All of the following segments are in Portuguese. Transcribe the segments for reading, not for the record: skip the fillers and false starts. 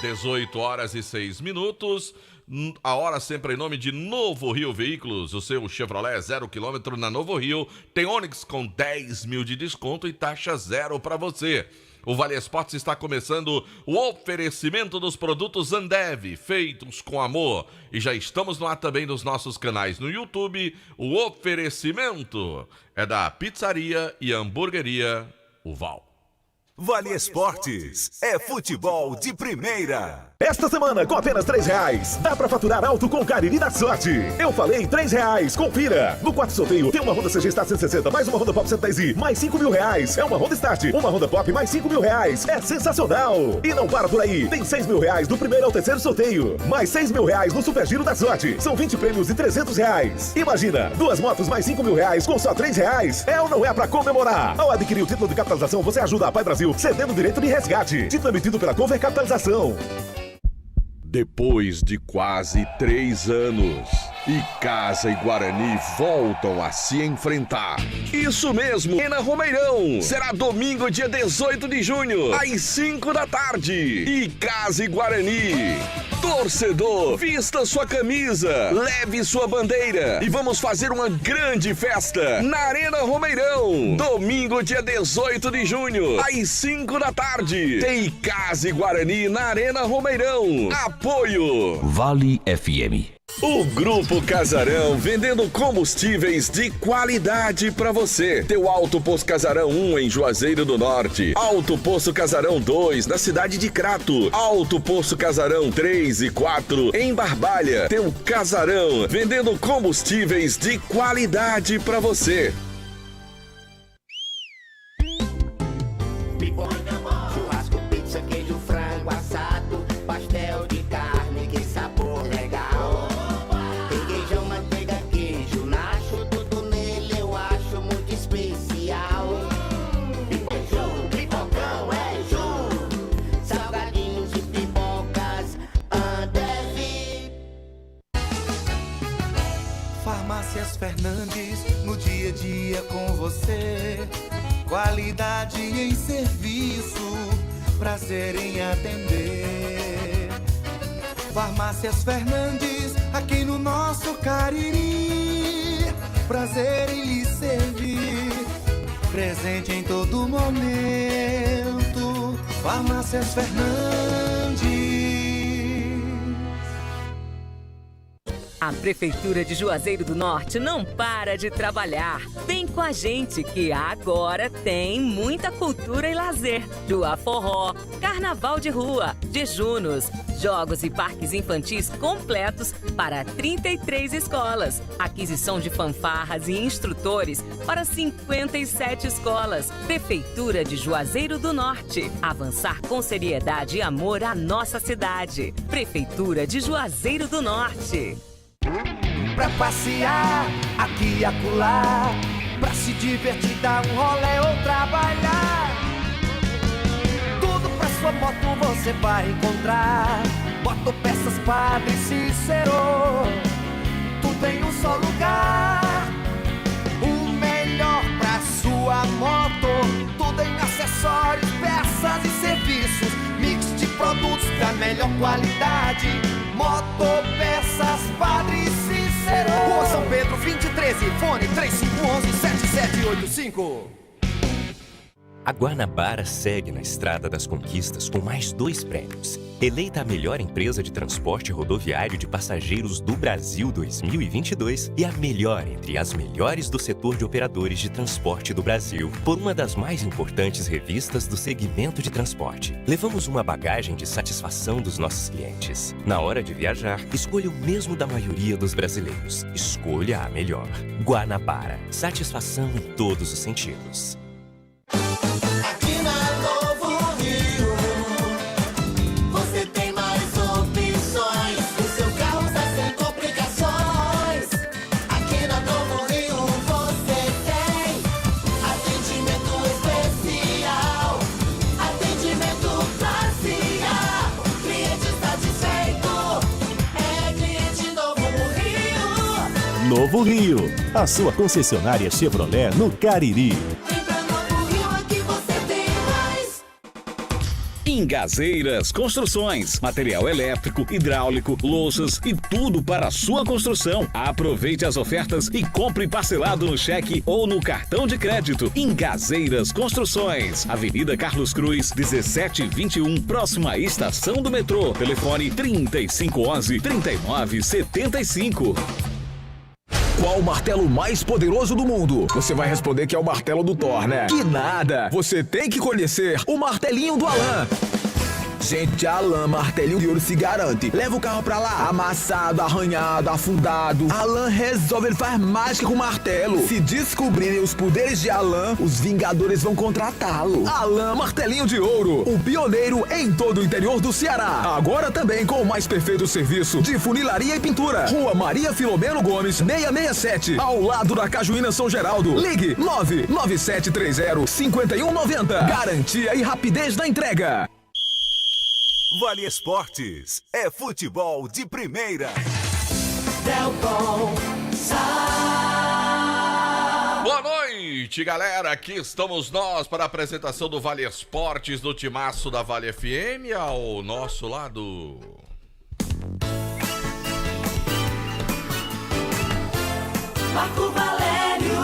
18 horas e 6 minutos. A hora sempre em nome de Novo Rio Veículos. O seu Chevrolet 0 km na Novo Rio tem Onix com 10 mil de desconto e taxa zero para você. O Vale Esportes está começando o oferecimento dos produtos Ambev, feitos com amor. E já estamos no ar também nos nossos canais no YouTube. O oferecimento é da Pizzaria e Hamburgueria Uval. Vale Esportes é futebol de primeira. Esta semana, com apenas R$3, dá pra faturar alto com o Cariri da Sorte. Eu falei R$3, confira. No quarto sorteio tem uma Honda CG Start 160, mais uma Honda Pop 110i, mais R$5.000. É uma Honda Start, uma Honda Pop, mais R$5.000. É sensacional. E não para por aí. Tem R$6.000 do primeiro ao terceiro sorteio, mais R$6.000 no Super Giro da Sorte. São 20 prêmios de R$300. Imagina, duas motos mais R$5.000 com só R$3. É ou não é pra comemorar? Ao adquirir o título de capitalização, você ajuda a Pai Brasil cedendo o direito de resgate. Título emitido pela Cover Capitalização. Depois de quase 3 anos, Icasa e Guarani voltam a se enfrentar. Isso mesmo, Arena Romeirão. Será domingo, dia 18 de junho, às 5 da tarde. Icasa e Guarani. Torcedor, vista sua camisa, leve sua bandeira e vamos fazer uma grande festa na Arena Romeirão. Domingo, dia 18 de junho, às 5 da tarde. Tem Icasa e Guarani na Arena Romeirão. Apoio Vale FM. O Grupo Casarão, vendendo combustíveis de qualidade pra você. Teu Alto Posto Casarão 1 em Juazeiro do Norte. Alto Posto Casarão 2 na cidade de Crato. Alto Posto Casarão 3 e 4 em Barbalha. Teu Casarão, vendendo combustíveis de qualidade pra você. Churrasco, pizza, queijo, frango assado, pastel de carne, que sabor legal. Requeijão, manteiga, queijo, nacho, tudo nele eu acho muito especial. Pipocão é Ju, salgadinhos e pipocas Ambev. Farmácias Fernandes, no dia a dia com você. Qualidade em serviço, prazer em atender. Farmácias Fernandes, aqui no nosso Cariri. Prazer em lhe servir, presente em todo momento. Farmácias Fernandes. A Prefeitura de Juazeiro do Norte não para de trabalhar. Vem com a gente que agora tem muita cultura e lazer. Jua Forró, Carnaval de Rua, jejunos, jogos e parques infantis completos para 33 escolas. Aquisição de fanfarras e instrutores para 57 escolas. Prefeitura de Juazeiro do Norte. Avançar com seriedade e amor à nossa cidade. Prefeitura de Juazeiro do Norte. Pra passear aqui e acolá, pra se divertir, dar um rolê ou trabalhar. Tudo pra sua moto você vai encontrar. Motopeças Padre Cícero, tudo em um só lugar. O melhor pra sua moto, tudo em acessórios, peças e serviços. Mix de produtos da melhor qualidade. Motopeças Padre Cícero, Rua São Pedro 2013, fone 3511-7785. A Guanabara segue na estrada das conquistas com mais 2 prêmios. Eleita a melhor empresa de transporte rodoviário de passageiros do Brasil 2022 e a melhor entre as melhores do setor de operadores de transporte do Brasil, por uma das mais importantes revistas do segmento de transporte. Levamos uma bagagem de satisfação dos nossos clientes. Na hora de viajar, escolha o mesmo da maioria dos brasileiros. Escolha a melhor. Guanabara. Satisfação em todos os sentidos. Aqui na Novo Rio, você tem mais opções. O seu carro está sem complicações. Aqui na Novo Rio você tem atendimento especial, atendimento classe A. Cliente satisfeito é cliente Novo Rio. Novo Rio, a sua concessionária Chevrolet no Cariri. Vem pra Novo Rio, aqui você tem mais. Ingazeiras Construções, material elétrico, hidráulico, louças e tudo para a sua construção. Aproveite as ofertas e compre parcelado no cheque ou no cartão de crédito. Ingazeiras Construções, Avenida Carlos Cruz, 1721, próxima à estação do metrô. Telefone 3511-3975. Qual o martelo mais poderoso do mundo? Você vai responder que é o martelo do Thor, né? Que nada! Você tem que conhecer o martelinho do Alan. Gente, Alan Martelinho de Ouro se garante. Leva o carro pra lá, amassado, arranhado, afundado. Alan resolve, ele faz mágica com o martelo. Se descobrirem os poderes de Alan, os Vingadores vão contratá-lo. Alan Martelinho de Ouro, o pioneiro em todo o interior do Ceará. Agora também com o mais perfeito serviço de funilaria e pintura. Rua Maria Filomeno Gomes, 667, ao lado da Cajuína São Geraldo. Ligue 99730-5190. Garantia e rapidez na entrega. Vale Esportes é futebol de primeira. Delton Sá. Boa noite, galera. Aqui estamos nós para a apresentação do Vale Esportes do Timaço da Vale FM ao nosso lado. Marco Valério.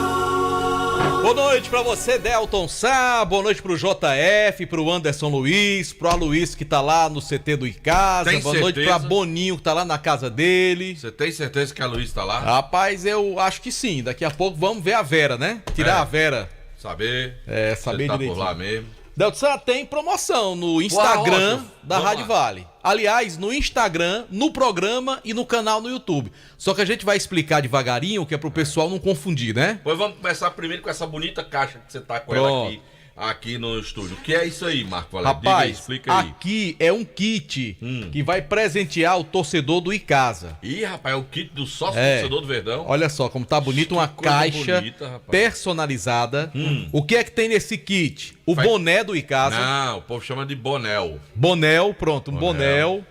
Boa noite pra você, Delton Sá. Boa noite pro JF, pro Anderson Luiz, pro Aloysio que tá lá no CT do Icasa. Tem Boa certeza? noite pra Boninho que tá lá na casa dele. Você tem certeza que a Luiz tá lá? Rapaz, eu acho que sim. Daqui a pouco vamos ver a Vera, né? Tirar a Vera. Saber. Saber Você tá direitinho. por lá mesmo. Delton Sá, tem promoção no Instagram Ótimo. da Vamos Rádio lá. Vale. Aliás, no Instagram, no programa e no canal no YouTube. Só que a gente vai explicar devagarinho, que é pro pessoal não confundir, né? Pois vamos começar primeiro com essa bonita caixa que você tá com Pronto. ela aqui no estúdio. O que é isso aí, Marco Valério? Rapaz, Diga, explica aí. aqui é um kit que vai presentear o torcedor do Icasa. Ih, rapaz, é o kit do sócio É. torcedor do Verdão. Olha só como tá bonito, uma coisa caixa bonita, rapaz. personalizada. O que é que tem nesse kit? O boné do Icasa. Não, o povo chama de bonel. Bonel, pronto, um Bonel. bonel.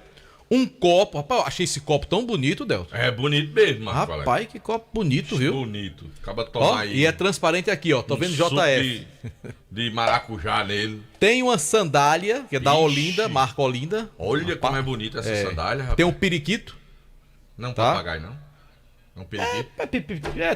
Um copo. Rapaz, eu achei esse copo tão bonito, Delton. É bonito mesmo, Marco Valério. Rapaz, que copo bonito, viu? Bonito. Acaba de Ó, tomar aí. e é transparente aqui, ó. Tô vendo suco JF. de maracujá nele. Tem uma sandália, que é da Ixi. Olinda, marca Olinda. Olha como é bonita essa sandália, rapaz. Tem um periquito. Não tá? papagaio, não? É um periquito?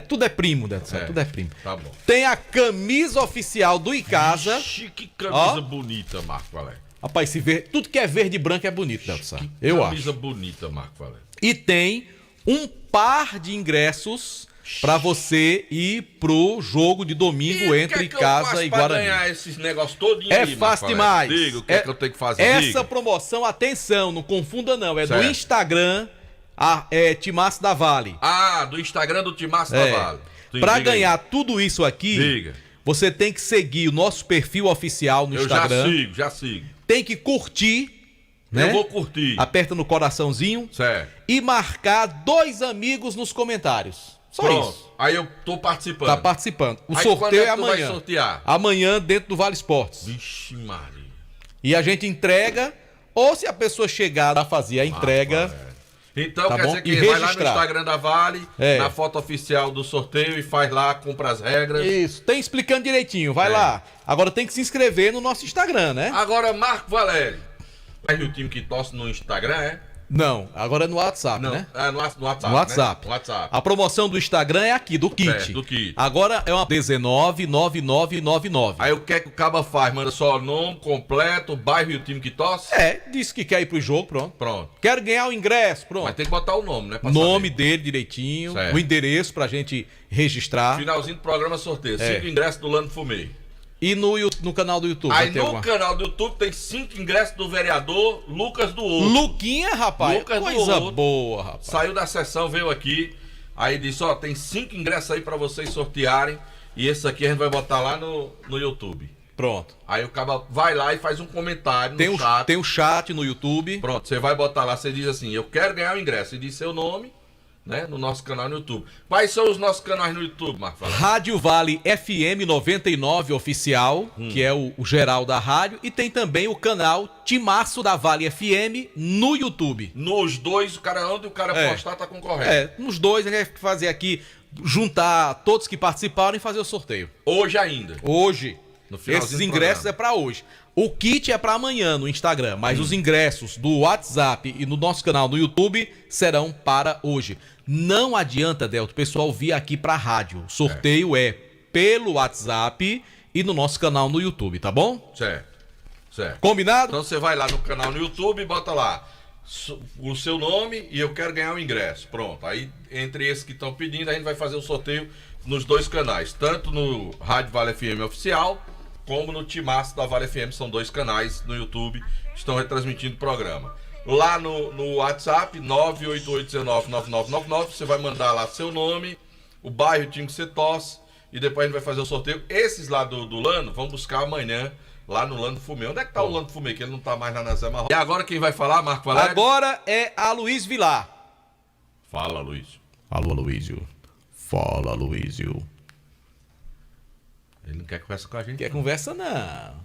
Tudo é primo, Delton Sá, É. tudo é primo. Tá bom. Tem a camisa oficial do Icasa. Ixi, que camisa Ó. bonita, Marco Valério. Rapaz, tudo que é verde e branco é bonito, Delton Sá. Que Eu camisa acho. bonita, Marco Valério. E tem um par de ingressos pra você ir pro jogo de domingo entre Icasa e pra Guarani. ganhar esses negócios todinho É aí, Marco fácil Valério? demais. Diga o que é que eu tenho que fazer. Essa Diga. promoção, atenção, não confunda não, é Certo. do Instagram, Timaço da Vale. Ah, do Instagram do Timaço É. da Vale. Sim, Pra diga aí. ganhar tudo isso aqui, Diga. você tem que seguir o nosso perfil oficial no Eu Instagram. já sigo. Tem que curtir, né? Eu vou curtir. Aperta no coraçãozinho Certo. e marcar 2 amigos nos comentários. Só Pronto. isso. Aí eu tô participando. Tá participando. O Aí sorteio quando é é que tu vai amanhã. sortear? Amanhã dentro do Vale Esportes. Vixe Maria. E a gente entrega, ou se a pessoa chegar a fazer a entrega, Então Tá quer bom? dizer que E vai lá no registrar. Instagram da Vale, É. na foto oficial do sorteio e faz lá, cumpra as regras. isso, tem explicando direitinho, vai É. lá. Agora tem que se inscrever no nosso Instagram, né? Agora, Marco Valério. Mas o time que torce no Instagram, é? Não, agora é no WhatsApp, Não, né? é no WhatsApp. No WhatsApp. Né? No WhatsApp. A promoção do Instagram é aqui, do kit. É, do kit. Agora é uma 199999. Aí o que é que o caba faz? Manda só o nome completo, bairro e o time que torce? É, disse que quer ir pro jogo, pronto. Pronto. Quero ganhar o ingresso, pronto. Mas tem que botar o nome, né? pra Nome saber. dele direitinho, Certo. o endereço pra gente registrar. Finalzinho do programa sorteio. É. 5 ingressos do Lando Fumei. E no canal do YouTube. Aí vai ter no alguma- canal do YouTube tem 5 ingressos do vereador Lucas do Ouro. Luquinha, rapaz. Lucas do Coisa Ouro. boa, rapaz. Saiu da sessão, veio aqui. Aí disse, ó, tem 5 ingressos aí pra vocês sortearem. E esse aqui a gente vai botar lá no YouTube. Pronto. Aí o cara vai lá e faz um comentário Tem no um, chat. tem um chat no YouTube. Pronto, você vai botar lá, você diz assim, eu quero ganhar o ingresso. E diz seu nome, né, no nosso canal no YouTube. Quais são os nossos canais no YouTube, Marco? Fala. Rádio Vale FM 99 Oficial, que é o geral da rádio. E tem também o canal Timaço da Vale FM no YouTube. Nos dois, o cara onde o cara É. postar tá concorrendo. É, nos dois a gente vai fazer aqui, juntar todos que participaram e fazer o sorteio. Hoje ainda. Hoje. Esses ingressos é para hoje. O kit é para amanhã no Instagram, mas os ingressos do WhatsApp e no nosso canal no YouTube serão para hoje. Não adianta, Delto, o pessoal vir aqui para a rádio. O sorteio é pelo WhatsApp e no nosso canal no YouTube, tá bom? Certo. Combinado? Então você vai lá no canal no YouTube e bota lá o seu nome e eu quero ganhar o ingresso. Pronto. Aí, entre esses que estão pedindo, a gente vai fazer o sorteio nos 2 canais. Tanto no Rádio Vale FM Oficial, como no Timaço da Vale FM. São 2 canais no YouTube que estão retransmitindo o programa. Lá no WhatsApp, 988199999, você vai mandar lá seu nome, o bairro, o time que você torce, e depois a gente vai fazer o sorteio. Esses lá do Lano vão buscar amanhã lá no Lando Fumê. Onde é que tá o Lando Fumê? Que ele não tá mais na Nazé Marrom. E agora quem vai falar, Marco Valério? Agora é a Luiz Vilar. Fala, Luiz. Alô, Luísio. Fala, Luísio. Ele não quer conversa com a gente. Quer conversa, não.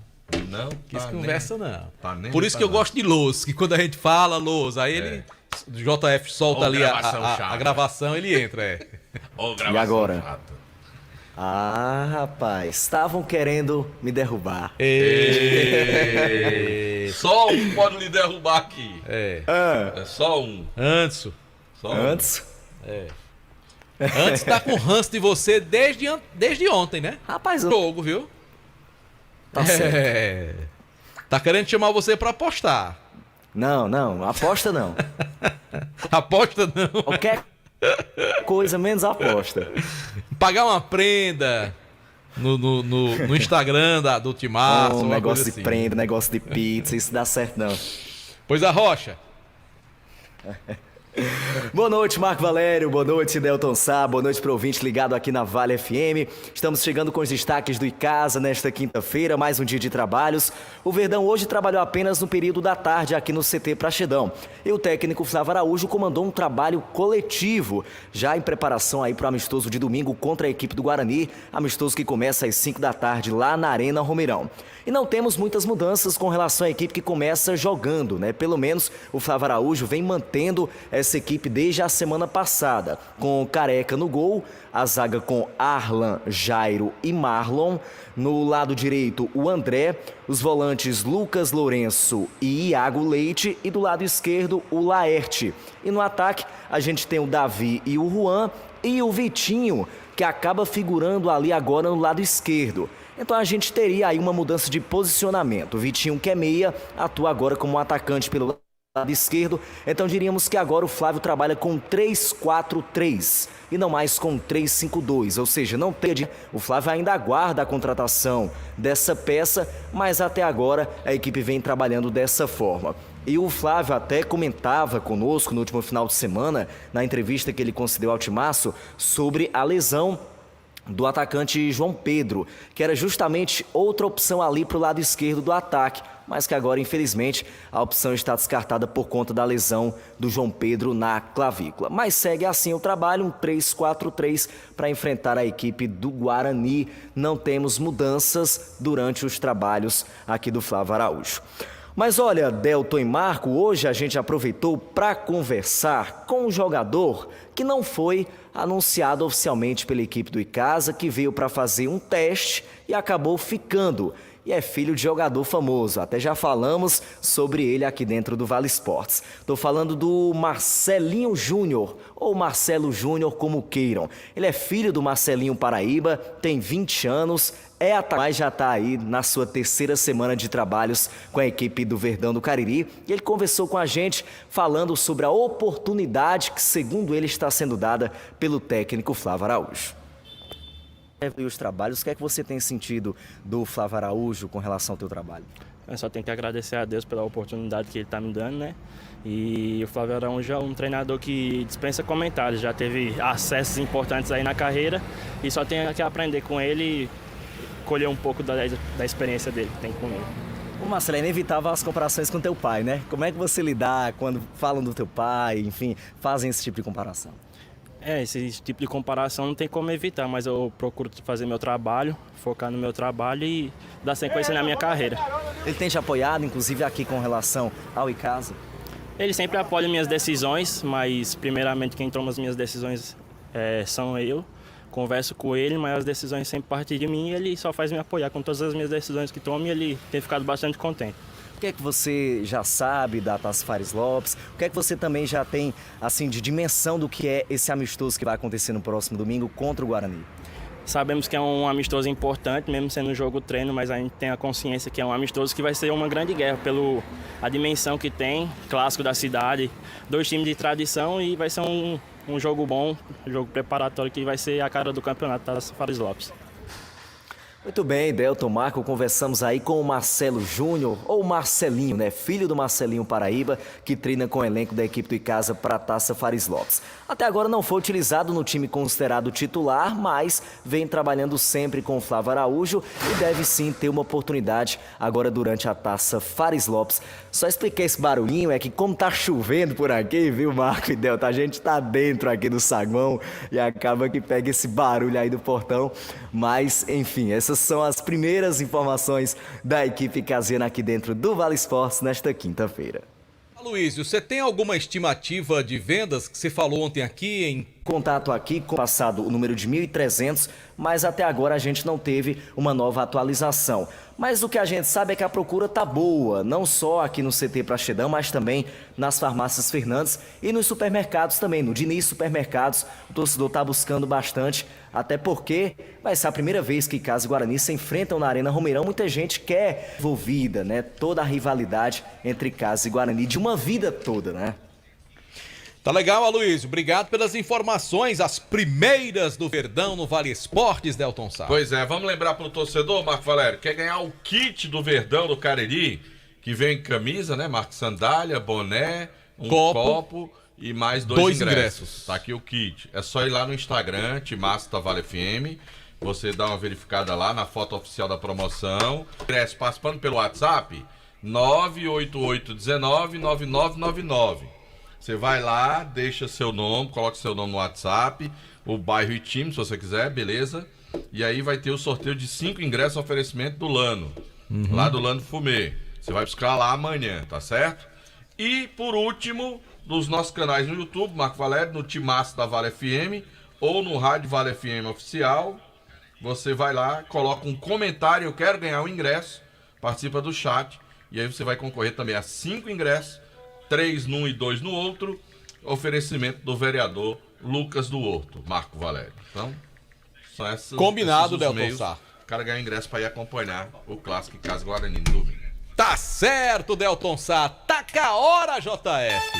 Não, Quis conversa, não. Tá nem Por isso que eu gosto de Luz, que quando a gente fala Luz, aí ele... O JF solta ali a gravação, ele entra, E agora? Rapaz, estavam querendo me derrubar. Só um pode lhe derrubar aqui. É só um. Antes. Antes? Antes tá com ranço de você desde ontem, né? Rapaz, jogo, viu? Tá certo. Tá querendo chamar você pra apostar. Não, aposta não. Aposta não. Qualquer coisa menos aposta. Pagar uma prenda no Instagram do Timaço. Negócio de assim. prenda, negócio de pizza, isso dá certo não. Pois a Rocha. Boa noite, Marco Valério. Boa noite, Delton Sá. Boa noite para o ouvinte ligado aqui na Vale FM. Estamos chegando com os destaques do Icasa nesta quinta-feira, mais um dia de trabalhos. O Verdão hoje trabalhou apenas no período da tarde aqui no CT Praxedão. E o técnico Flávio Araújo comandou um trabalho coletivo, já em preparação aí para o amistoso de domingo contra a equipe do Guarani, amistoso que começa às 5 da tarde lá na Arena Romeirão. E não temos muitas mudanças com relação à equipe que começa jogando, né? Pelo menos o Flávio Araújo vem mantendo essa equipe desde a semana passada, com Careca no gol, a zaga com Arlan, Jairo e Marlon, no lado direito o André, os volantes Lucas Lourenço e Iago Leite e do lado esquerdo o Laerte. E no ataque a gente tem o Davi e o Juan e o Vitinho, que acaba figurando ali agora no lado esquerdo. Então a gente teria aí uma mudança de posicionamento. O Vitinho, que é meia, atua agora como um atacante pelo lado esquerdo. Então diríamos que agora o Flávio trabalha com 3-4-3 e não mais com 3-5-2. Ou seja, não tem. O Flávio ainda aguarda a contratação dessa peça, mas até agora a equipe vem trabalhando dessa forma. E o Flávio até comentava conosco no último final de semana, na entrevista que ele concedeu ao Timaço, sobre a lesão do atacante João Pedro, que era justamente outra opção ali para o lado esquerdo do ataque, mas que agora, infelizmente, a opção está descartada por conta da lesão do João Pedro na clavícula. Mas segue assim o trabalho, um 3-4-3 para enfrentar a equipe do Guarani. Não temos mudanças durante os trabalhos aqui do Flávio Araújo. Mas olha, Delton e Marco, hoje a gente aproveitou para conversar com um jogador que não foi anunciado oficialmente pela equipe do Icasa, que veio para fazer um teste e acabou ficando. E é filho de jogador famoso, até já falamos sobre ele aqui dentro do Vale Esportes. Estou falando do Marcelinho Júnior, ou Marcelo Júnior, como queiram. Ele é filho do Marcelinho Paraíba, tem 20 anos, mas já está aí na sua terceira semana de trabalhos com a equipe do Verdão do Cariri. E ele conversou com a gente falando sobre a oportunidade que, segundo ele, está sendo dada pelo técnico Flávio Araújo. E os trabalhos, o que é que você tem sentido do Flávio Araújo com relação ao teu trabalho? Eu só tenho que agradecer a Deus pela oportunidade que ele está me dando, né? E o Flávio Araújo é um treinador que dispensa comentários, já teve acessos importantes aí na carreira e só tenho que aprender com ele e colher um pouco da experiência dele que tem comigo. O Marcelo, é inevitável as comparações com teu pai, né? Como é que você lidar quando falam do teu pai, enfim, fazem esse tipo de comparação? Esse tipo de comparação não tem como evitar, mas eu procuro fazer meu trabalho, focar no meu trabalho e dar sequência na minha carreira. Ele tem te apoiado, inclusive aqui com relação ao Icasa? Ele sempre apoia minhas decisões, mas primeiramente quem toma as minhas decisões são eu. converso com ele, mas as decisões sempre partem de mim e ele só faz me apoiar com todas as minhas decisões que tomo e ele tem ficado bastante contente. O que é que você já sabe da Taça Fares Lopes? O que é que você também já tem, assim, de dimensão do que é esse amistoso que vai acontecer no próximo domingo contra o Guarani? Sabemos que é um amistoso importante, mesmo sendo um jogo treino, mas a gente tem a consciência que é um amistoso que vai ser uma grande guerra pela dimensão que tem, clássico da cidade, 2 times de tradição e vai ser um jogo bom, um jogo preparatório que vai ser a cara do campeonato da Fares Lopes. Muito bem, Delton, Marco, conversamos aí com o Marcelo Júnior, ou Marcelinho, né? Filho do Marcelinho Paraíba, que treina com o elenco da equipe do Icasa para a Taça Fares Lopes. Até agora não foi utilizado no time considerado titular, mas vem trabalhando sempre com o Flávio Araújo e deve sim ter uma oportunidade agora durante a Taça Fares Lopes. Só expliquei esse barulhinho, é que como tá chovendo por aqui, viu, Marco e Delton? A gente tá dentro aqui do saguão e acaba que pega esse barulho aí do portão, mas enfim, essas são as primeiras informações da equipe caseira aqui dentro do Vale Esportes nesta quinta-feira. Luísio, você tem alguma estimativa de vendas que você falou ontem aqui em... Contato aqui com o passado o número de 1.300, mas até agora a gente não teve uma nova atualização. Mas o que a gente sabe é que a procura tá boa, não só aqui no CT Praxedão, mas também nas farmácias Fernandes e nos supermercados também, no Diniz Supermercados. O torcedor tá buscando bastante, até porque vai ser a primeira vez que Icasa e Guarani se enfrentam na Arena Romeirão. Muita gente quer envolvida, né? Toda a rivalidade entre Icasa e Guarani de uma vida toda, né? Tá legal, Aloysio. Obrigado pelas informações, as primeiras do Verdão no Vale Esportes, Delton Sá. Pois é, vamos lembrar pro torcedor, Marco Valério, quer ganhar o kit do Verdão do Cariri, que vem camisa, né, Marco? Sandália, boné, um copo e mais dois ingressos. Tá aqui o kit. É só ir lá no Instagram, Timaço da Vale FM, você dá uma verificada lá na foto oficial da promoção. Ingresso participando pelo WhatsApp, 988199999. Você vai lá, deixa seu nome, coloca seu nome no WhatsApp, o bairro e time, se você quiser, beleza? E aí vai ter o sorteio de 5 ingressos oferecimento do Lano, lá do Lano Fumê. Você vai buscar lá amanhã, tá certo? E, por último, nos nossos canais no YouTube, Marco Valério, no Timaço da Vale FM ou no Rádio Vale FM Oficial, você vai lá, coloca um comentário, eu quero ganhar um ingresso, participa do chat, e aí você vai concorrer também a 5 ingressos, 3 num e 2 no outro, oferecimento do vereador Lucas do Horto, Marco Valério. Então, são essas. Combinado, Delton Sá. O cara ganha ingresso para ir acompanhar o clássico Icasa Guarani no domingo. Tá certo, Delton Sá. Taca a hora, JF.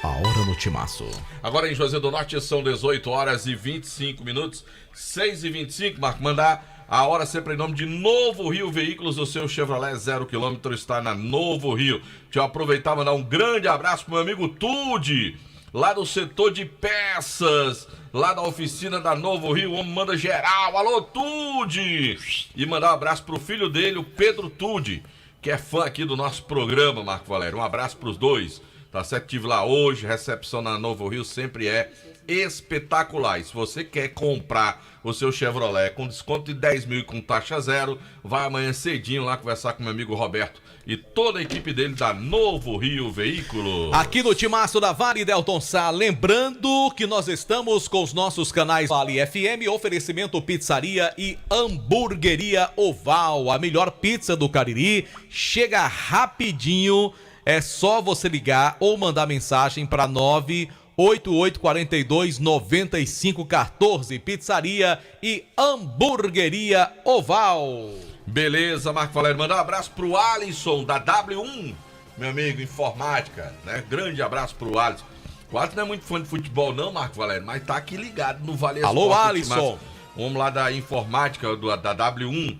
A hora no Timaço. Agora em Juazeiro do Norte são 18 horas e 25 minutos, 6h25, Marco, mandar a hora sempre em nome de Novo Rio Veículos, o seu Chevrolet 0 km está na Novo Rio. Deixa eu aproveitar e mandar um grande abraço pro meu amigo Tude, lá do setor de peças, lá da oficina da Novo Rio, o homem manda geral. Alô, Tude! E mandar um abraço pro filho dele, o Pedro Tude, que é fã aqui do nosso programa, Marco Valério. Um abraço pros dois, tá certo? Estive lá hoje, recepção na Novo Rio sempre é espetacular. E se você quer comprar o seu Chevrolet com desconto de 10 mil e com taxa zero, vai amanhã cedinho lá conversar com meu amigo Roberto e toda a equipe dele da Novo Rio Veículos. Aqui no Timaço da Vale, Delton Sá, lembrando que nós estamos com os nossos canais Vale FM, oferecimento pizzaria e hamburgueria Oval, a melhor pizza do Cariri, chega rapidinho, é só você ligar ou mandar mensagem para 988429514, pizzaria e hamburgueria Oval. Beleza, Marco Valério, mandar um abraço pro Alisson da W1, meu amigo, informática, né? Grande abraço pro Alisson. O Alisson não é muito fã de futebol não, Marco Valério, mas tá aqui ligado no Vale Esporte. Alô, Alisson. Vamos lá da informática, da W1.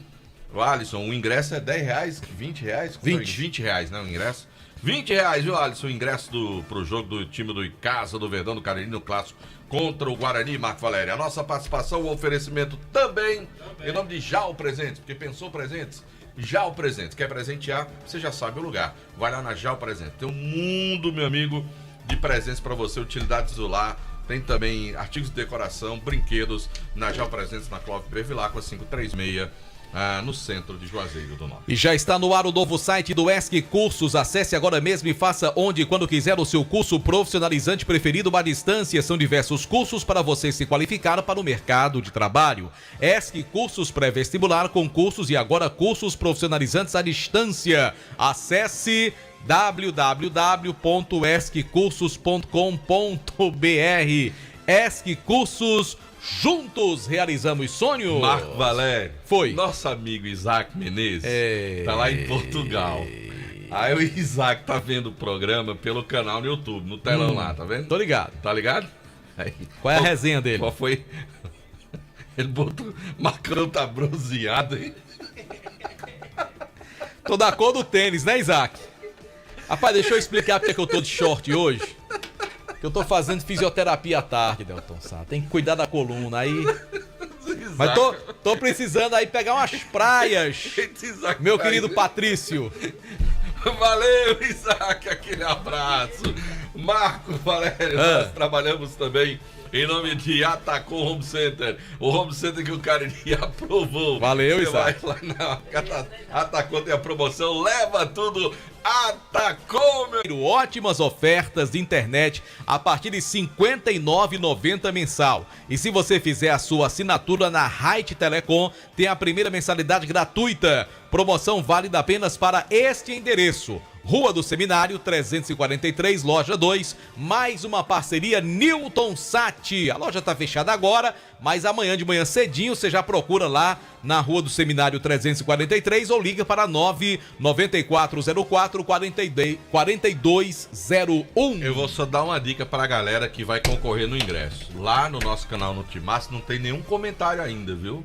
O Alisson, o ingresso é R$10, R$20? 20 reais, né, o ingresso? R$20, viu, Alisson, o ingresso pro jogo do time do Icasa, do Verdão do Cariri, no clássico contra o Guarani, Marco Valério. A nossa participação, o oferecimento também em nome de Jal Presentes, porque pensou presentes? Jal Presentes. Quer presentear? Você já sabe o lugar. Vai lá na Jal Presentes. Tem um mundo, meu amigo, de presentes para você, utilidades do lar. Tem também artigos de decoração, brinquedos na Jal Presentes, na Clóvis Bevilacqua 536. no centro de Juazeiro do Norte. E já está no ar o novo site do ESC Cursos. Acesse agora mesmo e faça onde e quando quiser o seu curso profissionalizante preferido à distância. São diversos cursos para você se qualificar para o mercado de trabalho. ESC Cursos pré-vestibular, concursos e agora cursos profissionalizantes à distância. Acesse www.esccursos.com.br. ESC Cursos, juntos realizamos sonhos. Marco Valério. Foi. Nosso amigo Isaac Menezes tá lá em Portugal. Aí o Isaac tá vendo o programa pelo canal no YouTube, no telão lá, tá vendo? Tô ligado. Tá ligado? Aí, qual é a resenha dele? Qual foi? Ele botou... Macrão tá bronzeado aí. Tô da cor do tênis, né, Isaac? Rapaz, deixa eu explicar porque que eu tô de short hoje. Que eu tô fazendo fisioterapia à tarde, Delton Sá. Tem que cuidar da coluna aí. Mas tô precisando aí pegar umas praias. Meu querido Patrício. Valeu, Isaac, aquele abraço. Marco Valério, nós trabalhamos também em nome de Atacom Home Center. O Home Center que o Cariri aprovou. Valeu, Você Isaac. vai lá na Atacom, tem a promoção, leva tudo. Atacom, meu... Ótimas ofertas de internet a partir de R$ 59,90 mensal. E se você fizer a sua assinatura na Right Telecom, tem a primeira mensalidade gratuita. Promoção válida apenas para este endereço: Rua do Seminário 343, loja 2, mais uma parceria Newton Sat. A loja está fechada agora, mas amanhã de manhã cedinho você já procura lá na Rua do Seminário 343 ou liga para 99404-4201. Eu vou só dar uma dica pra galera que vai concorrer no ingresso. Lá no nosso canal no Timaço não tem nenhum comentário ainda, viu?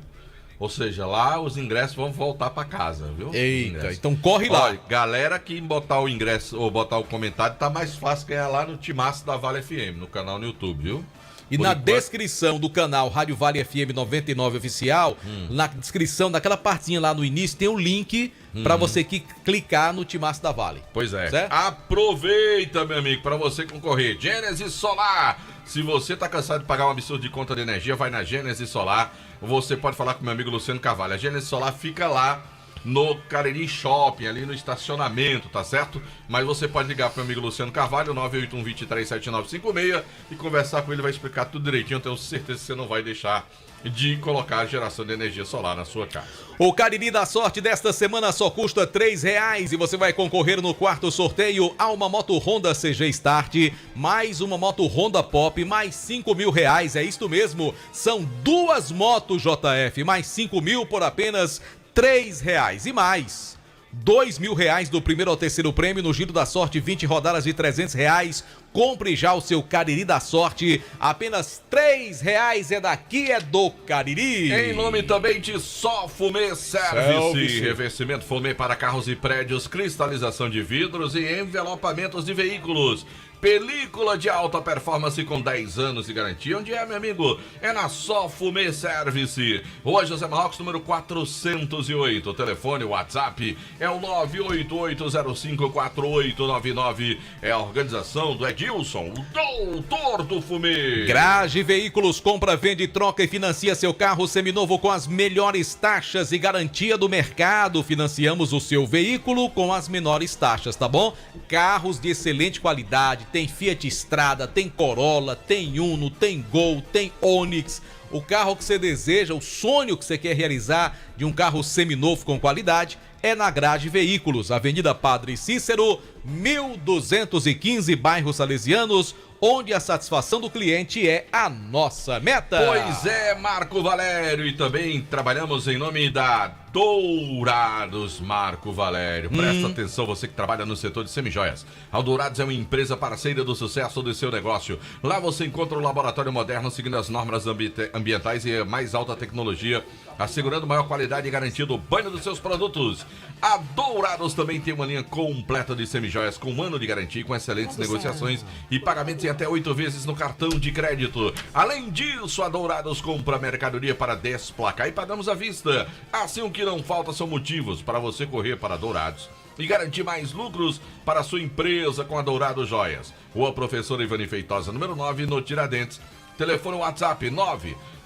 Ou seja, lá os ingressos vão voltar pra casa, viu? Eita, então corre lá. Olha, galera que botar o ingresso ou botar o comentário, tá mais fácil ganhar lá no Timaço da Vale FM, no canal no YouTube, viu? E na descrição do canal Rádio Vale FM 99 Oficial, na descrição daquela partinha lá no início, tem o link pra você clicar no Timaço da Vale. Pois é. Certo? Aproveita, meu amigo, pra você concorrer. Gênesis Solar. Se você tá cansado de pagar um absurdo de conta de energia, vai na Gênesis Solar. Você pode falar com meu amigo Luciano Carvalho. A Gênesis Solar fica lá no Cariri Shopping, ali no estacionamento, tá certo? Mas você pode ligar pro meu amigo Luciano Carvalho, 981-237956, e conversar com ele, vai explicar tudo direitinho. Eu tenho certeza que você não vai deixar de colocar a geração de energia solar na sua casa. O Cariri da Sorte desta semana só custa R$3 e você vai concorrer no quarto sorteio a uma moto Honda CG Start, mais uma moto Honda Pop, mais R$5.000. É isto mesmo, são duas motos JF, mais 5 mil por apenas R$3 e mais R$2.000 do primeiro ao terceiro prêmio no Giro da Sorte, 20 rodadas de R$300. Compre já o seu Cariri da Sorte, apenas R$3 é daqui, é do Cariri. Em nome também de Só Fumê Service, revestimento fumê para carros e prédios, cristalização de vidros e envelopamentos de veículos. Película de alta performance com 10 anos de garantia. Onde é, meu amigo? É na Só Fumê Service. Rua José Marrocos, número 408. O telefone, o WhatsApp é o 988054899. É a organização do Edilson, o doutor do fumê. Garage Veículos, compra, vende, troca e financia seu carro seminovo com as melhores taxas e garantia do mercado. Financiamos o seu veículo com as menores taxas, tá bom? Carros de excelente qualidade. Tem Fiat Strada, tem Corolla, tem Uno, tem Gol, tem Onix. O carro que você deseja, o sonho que você quer realizar de um carro seminovo com qualidade é na Garage Veículos, Avenida Padre Cícero, 1215, bairro Salesianos, onde a satisfação do cliente é a nossa meta. Pois é, Marco Valério, e também trabalhamos em nome da Dourados, Marco Valério. Presta atenção, você que trabalha no setor de semijoias. A Dourados é uma empresa parceira do sucesso do seu negócio. Lá você encontra um laboratório moderno seguindo as normas ambientais e a mais alta tecnologia, assegurando maior qualidade e garantia do banho dos seus produtos. A Dourados também tem uma linha completa de semijoias com 1 ano de garantia, com excelentes negociações e pagamentos em até 8 vezes no cartão de crédito. Além disso, a Dourados compra mercadoria para desplacar e pagamos à vista. Assim, o que não falta são motivos para você correr para Dourados e garantir mais lucros para a sua empresa com a Dourados Joias. Rua Professora Ivani Feitosa, número 9, no Tiradentes. Telefone WhatsApp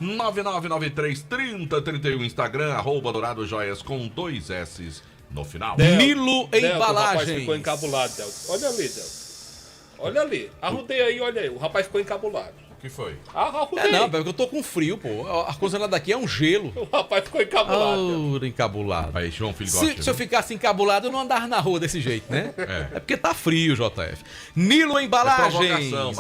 999933031, Instagram, @DouradoJoias com 2 S no final. Nilo Delton, o rapaz Embalagens. ficou encabulado, Delton. Olha ali, Delton. Olha ali. Arrudei aí, olha aí. O rapaz ficou encabulado. O que foi? Arrudei. Não, porque eu tô com frio, pô. A coisa lá daqui é um gelo. O rapaz ficou encabulado. Encabulado. Aí, João Filho gosta. Se eu ficasse encabulado, eu não andava na rua desse jeito, né? É. É porque tá frio, JF. Nilo Embalagens. provocação,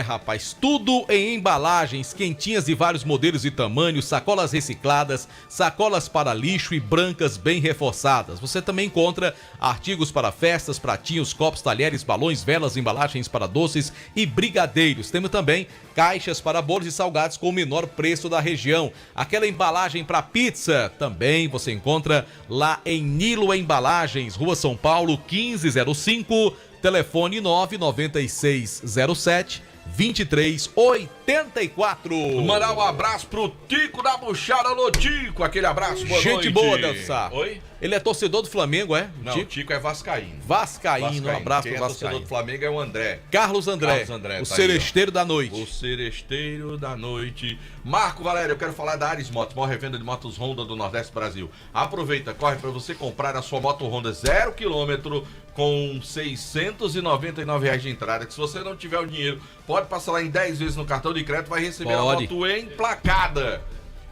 Rapaz, tudo em embalagens, quentinhas de vários modelos e tamanhos, sacolas recicladas, sacolas para lixo e brancas bem reforçadas. Você também encontra artigos para festas, pratinhos, copos, talheres, balões, velas, embalagens para doces e brigadeiros. Temos também caixas para bolos e salgados com o menor preço da região. Aquela embalagem para pizza também você encontra lá em Nilo Embalagens, Rua São Paulo, 1505, telefone 99607-2384. Mandar um abraço pro Tico da Buchada, alô Tico, aquele abraço, boa noite. Gente boa, Delsa. Oi? Ele é torcedor do Flamengo, é? Não, o Tico é vascaíno. Vascaíno, um abraço Quem pro é torcedor Vascaíno. do Flamengo é o André. Carlos André, o tá seresteiro da noite. O seresteiro da noite. Marco Valério, eu quero falar da Ares Motos, maior revenda de motos Honda do Nordeste do Brasil. Aproveita, corre para você comprar a sua moto Honda 0 km com R$ 699 de entrada. Que se você não tiver o dinheiro, pode passar lá em 10 vezes no cartão de crédito, vai receber a moto emplacada.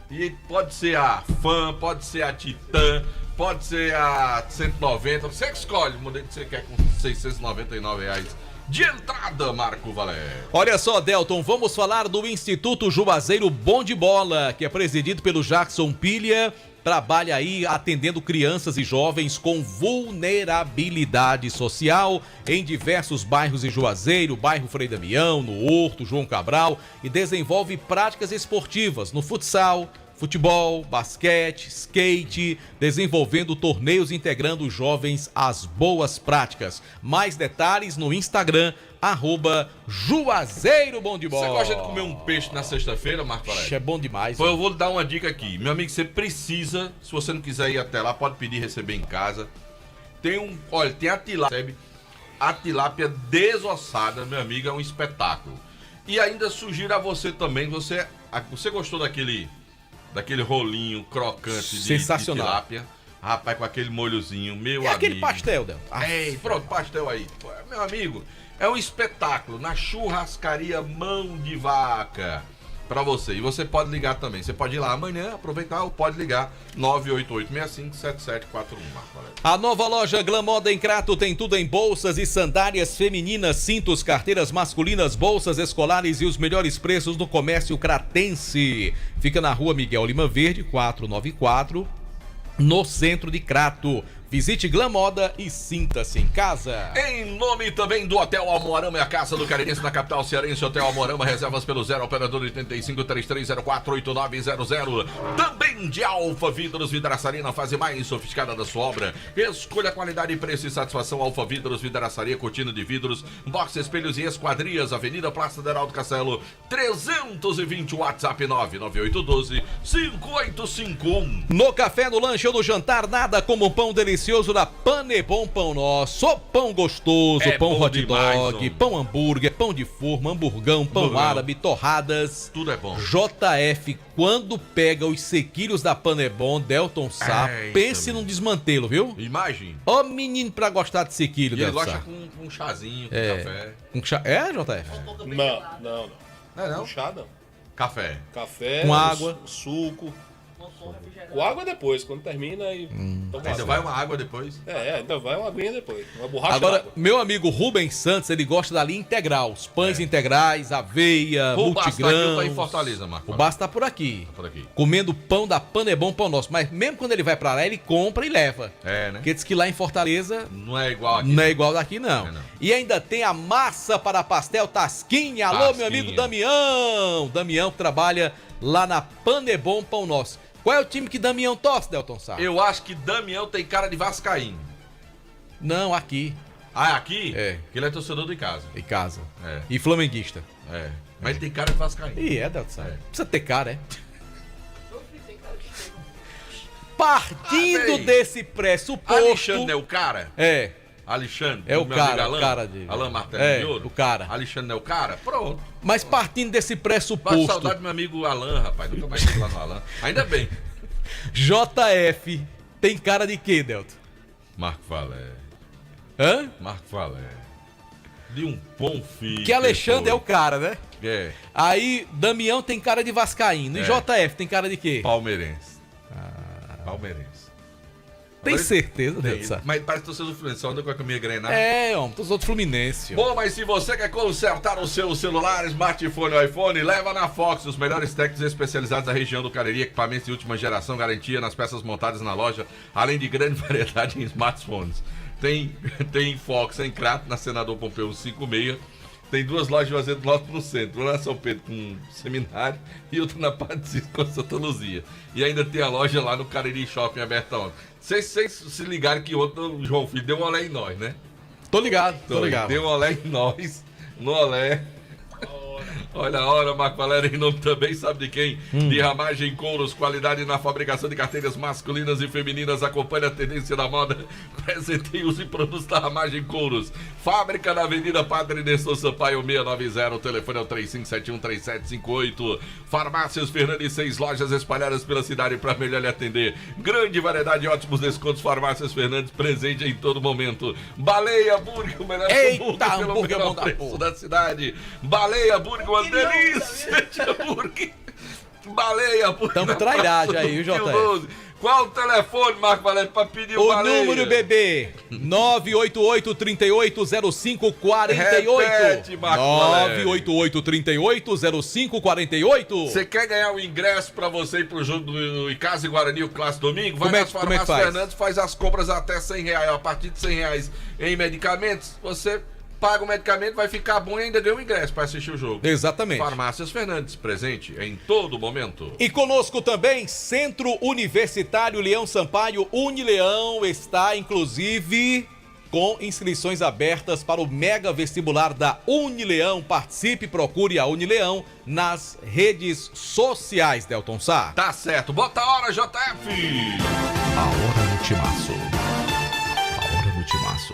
E pode ser a Fan, pode ser a Titan, pode ser a 190, você que escolhe o modelo que você quer com R$ 699 de entrada, Marco Valério. Olha só, Delton, vamos falar do Instituto Juazeiro Bom de Bola, que é presidido pelo Jackson Pilha. Trabalha aí atendendo crianças e jovens com vulnerabilidade social em diversos bairros de Juazeiro, bairro Frei Damião, no Horto, João Cabral, e desenvolve práticas esportivas no futsal, futebol, basquete, skate, desenvolvendo torneios integrando os jovens às boas práticas. Mais detalhes no Instagram, @Juazeiro Bom de Bola. Você gosta de comer um peixe na sexta-feira, Marco Valério? É bom demais. Então eu vou lhe dar uma dica aqui. Meu amigo, você precisa, se você não quiser ir até lá, pode pedir e receber em casa. Tem a tilápia, a tilápia desossada, meu amigo, é um espetáculo. E ainda sugiro a você também, você gostou daquele rolinho crocante de tilápia? Rapaz, com aquele molhozinho, meu amigo. Aquele pastel, Delton. Pronto, pastel aí. Pô, meu amigo, é um espetáculo na churrascaria Mão de Vaca pra você. E você pode ligar também. Você pode ir lá amanhã, aproveitar, ou pode ligar 988657741. A nova loja Glam Moda em Crato tem tudo em bolsas e sandálias femininas, cintos, carteiras masculinas, bolsas escolares e os melhores preços no comércio cratense. Fica na rua Miguel Lima Verde, 494, no centro de Crato. Visite Glam Moda e sinta-se em casa. Em nome também do Hotel Almoarama, é a casa do Carinense na capital cearense. Hotel Almoarama, reservas pelo 0 operador 8533048900. Também de Alfa Vidros, vidraçaria na fase mais sofisticada da sua obra. Escolha qualidade, preço e satisfação. Alfa Vidros, vidraçaria, cortina de vidros, box, espelhos e esquadrias. Avenida Praça de Heraldo Castelo, 320, WhatsApp 99812-5851. No café, no lanche ou no jantar, nada como um pão delicioso da Panebom Pão Nosso. Pão gostoso, pão hot dog, pão hambúrguer, pão de forma, hamburgão, pão árabe, torradas. Tudo é bom. JF, quando pega os sequilhos da Panebom, Delton Sá, pense num desmantelo, viu? Imagem. Ó menino pra gostar de sequilho, E ele Delton Sá. gosta com um chazinho, com café. Com chá. É, JF? Não. Não é não? Com chá, não. Café. Café, com água, suco. Com água depois, quando termina e... Ainda vai uma água depois. Ainda vai uma aguinha depois. Uma borracha. Agora, meu amigo Rubens Santos, ele gosta da linha integral. Os pães integrais, aveia, O Basta multigrãos. tá em Fortaleza, Marco. O Basta tá por aqui. Por aqui. Comendo pão da Panebom Pão Nosso. Mas mesmo quando ele vai pra lá, ele compra e leva. É, né? Porque diz que lá em Fortaleza Não é igual aqui. não é igual daqui, não. É, não. E ainda tem a massa para pastel Tasquinha. Alô, Tasquinha. meu amigo Damião. Damião que trabalha lá na Panebom Pão Nosso. Qual é o time que Damião torce, Delton Sá? Eu acho que Damião tem cara de vascaíno. Não, aqui. Ah, é aqui? É. Porque ele é torcedor de casa. Em casa. É. E flamenguista. É. Mas ele tem cara de vascaíno. E Delton Sá. Precisa ter cara, é? Partindo bem. desse pressuposto... Alexandre é o cara? É. Alexandre, É o meu amigo cara, o cara de... Alain Martelo de Ouro. o cara. Alexandre não é o cara? Pronto. Mas partindo desse Faz pressuposto... saudade do meu amigo Alain, rapaz. Nunca mais fui lá no Alain. Ainda bem. JF tem cara de quê, Delton? Marco Valério. Hã? Marco Valério. De um bom filho. Que Alexandre é o cara, né? É. Aí, Damião tem cara de vascaíno. E JF tem cara de quê? Palmeirense. Palmeirense. Tem Agora, certeza, tem, Delton? mas parece que torcedor do Fluminense, só anda com a caminha grenar. É, homem, todos os outros Fluminense. Bom, mas se você quer consertar o seu celular, smartphone ou iPhone, leva na Fox, os melhores técnicos especializados da região do Cariri, equipamentos de última geração, garantia nas peças montadas na loja, além de grande variedade em smartphones. Tem Fox em Crato, na Senador Pompeu 56. Tem 2 lojas de Juazeiro do Norte no centro, uma na São Pedro com um seminário e outra na Padecista com a Santa Luzia. E ainda tem a loja lá no Cariri Shopping aberta ontem. Vocês se ligaram que ontem o João Filho deu um olé em nós, né? Tô ligado. Deu um olé em nós, no olé. Olha a hora, Marco Valério, em nome também, sabe de quem? De Ramagem Couros, qualidade na fabricação de carteiras masculinas e femininas, acompanha a tendência da moda, presenteios e produtos da Ramagem Couros. Fábrica na Avenida Padre Nestor Sampaio 690, o telefone é o 35713758. Farmácias Fernandes, 6 lojas espalhadas pela cidade para melhor lhe atender. Grande variedade e ótimos descontos, Farmácias Fernandes, presente em todo momento. Baleia Burger, o melhor Eita, pelo hambúrguer menor bom da preço porra. da cidade. Baleia Burger, uma delícia de hambúrguer. Baleia Burger. Tamo trairagem aí, viu, JF? Qual o telefone, Marco Valério, pra pedir o baleia? número, bebê, 988-380548. Repete, Marco Valério. 988-380548. Você quer ganhar o ingresso pra você ir pro jogo do Icasa e Guarani, o Clássico Domingo? Vai nas como é que Farmácias faz? Fernandes, faz as compras até R$100. A partir de R$100 em medicamentos, você paga o medicamento, vai ficar bom e ainda ganha o ingresso pra assistir o jogo. Exatamente. Farmácias Fernandes, presente em todo momento. E conosco também, Centro Universitário Leão Sampaio. Unileão está, inclusive, com inscrições abertas para o mega vestibular da Unileão. Participe, procure a Unileão nas redes sociais, Delton Sá. Tá certo. Bota a hora, JF! A hora no timaço.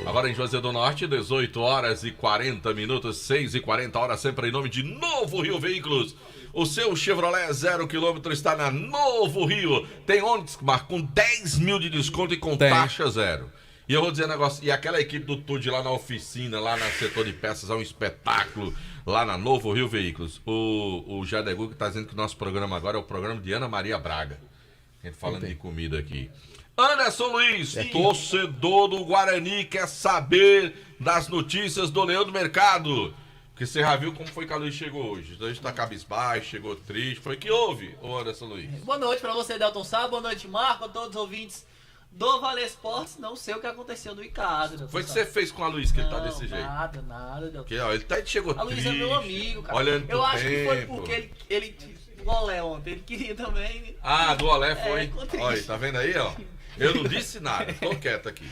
Agora em Juazeiro do Norte, 18 horas e 40 minutos, 6h40, hora sempre em nome de Novo Rio Veículos. O seu Chevrolet 0 km está na Novo Rio. Tem Onix, Marco, com 10 mil de desconto e com taxa zero. E eu vou dizer um negócio, e aquela equipe do Tude lá na oficina, lá no setor de peças, é um espetáculo lá na Novo Rio Veículos. O Jadegu que está dizendo que o nosso programa agora é o programa de Ana Maria Braga. A gente falando de comida aqui. Anderson Luiz, torcedor do Guarani, quer saber das notícias do Leão do Mercado. Porque você já viu como foi que a Luiz chegou hoje. A gente tá cabisbaixo, chegou triste. Foi que houve, ô Anderson Luiz? Boa noite pra você, Delton Sá. Boa noite, Marco, a todos os ouvintes do Vale Esportes. Não sei o que aconteceu no Icasa, Delton Foi que Sá. você fez com a Luiz que ele tá desse jeito? Nada, Delton. Porque, ó, ele chegou A Luiz triste. é meu amigo, cara. Olhando Eu pro acho que foi tempo. porque ele do Olé ontem. Ele queria também. Ah, do Olé foi. ficou triste. Olha, tá vendo aí, ó? Eu não disse nada, tô quieto aqui.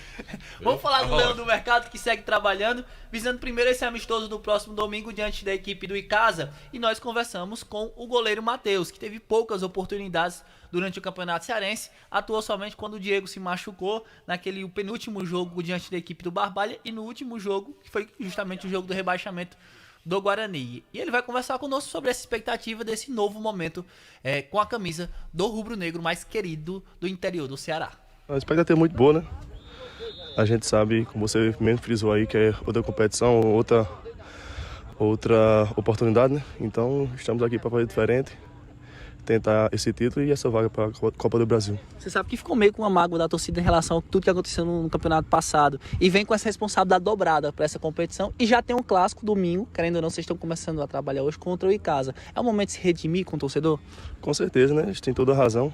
Vamos falar do Ó, Leão do Mercado, que segue trabalhando, visando primeiro esse amistoso do próximo domingo diante da equipe do Icasa. E nós conversamos com o goleiro Matheus, que teve poucas oportunidades durante o Campeonato Cearense. Atuou somente quando o Diego se machucou, naquele penúltimo jogo diante da equipe do Barbalha. E no último jogo, que foi justamente o jogo do rebaixamento do Guarani. E ele vai conversar conosco sobre essa expectativa desse novo momento com a camisa do rubro-negro mais querido do interior do Ceará. A expectativa é muito boa, né? A gente sabe, como você mesmo frisou aí, que é outra competição, outra oportunidade, né? Então, estamos aqui para fazer diferente, tentar esse título e essa vaga para a Copa do Brasil. Você sabe que ficou meio com uma mágoa da torcida em relação a tudo que aconteceu no campeonato passado. E vem com essa responsabilidade dobrada para essa competição. E já tem um clássico domingo, querendo ou não, vocês estão começando a trabalhar hoje contra o Icasa. É o momento de se redimir com o torcedor? Com certeza, né? Eles têm toda a razão,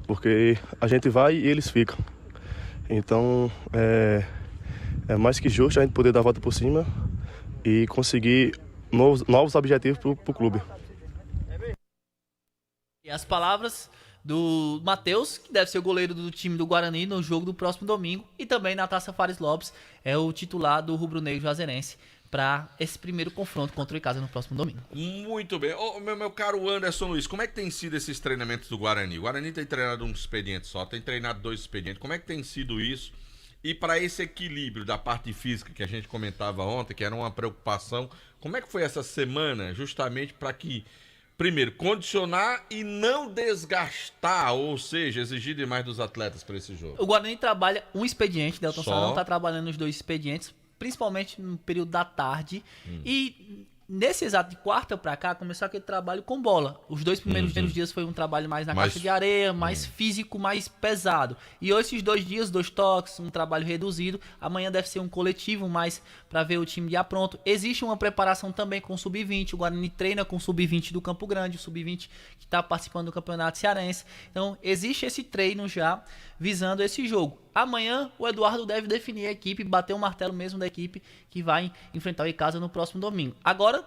porque a gente vai e eles ficam. Então, é mais que justo a gente poder dar a volta por cima e conseguir novos objetivos para o clube. E as palavras do Matheus, que deve ser o goleiro do time do Guarani no jogo do próximo domingo, e também na Taça Fares Lopes, é o titular do rubro-negro juazeirense para esse primeiro confronto contra o Icasa no próximo domingo. Muito bem. Ô, meu caro Anderson Luiz, como é que tem sido esses treinamentos do Guarani? O Guarani tem treinado um expediente só, tem treinado 2 expedientes. Como é que tem sido isso? E para esse equilíbrio da parte física que a gente comentava ontem, que era uma preocupação, como é que foi essa semana justamente para que, primeiro, condicionar e não desgastar, ou seja, exigir demais dos atletas para esse jogo? O Guarani trabalha um expediente, Delton Só? Sá não está trabalhando os 2 expedientes, principalmente no período da tarde. E nesse exato de quarta pra cá, começou aquele trabalho com bola. Os 2 primeiros dias foi um trabalho mais na caixa de areia, mais físico, mais pesado. E hoje esses 2 dias, 2 toques, um trabalho reduzido. Amanhã deve ser um coletivo mais pra ver o time já pronto. Existe uma preparação também com o Sub-20. O Guarani treina com o Sub-20 do Campo Grande, o Sub-20 que tá participando do Campeonato Cearense. Então existe esse treino já visando esse jogo. Amanhã o Eduardo deve definir a equipe, bater o martelo mesmo da equipe que vai enfrentar o Icasa no próximo domingo. Agora,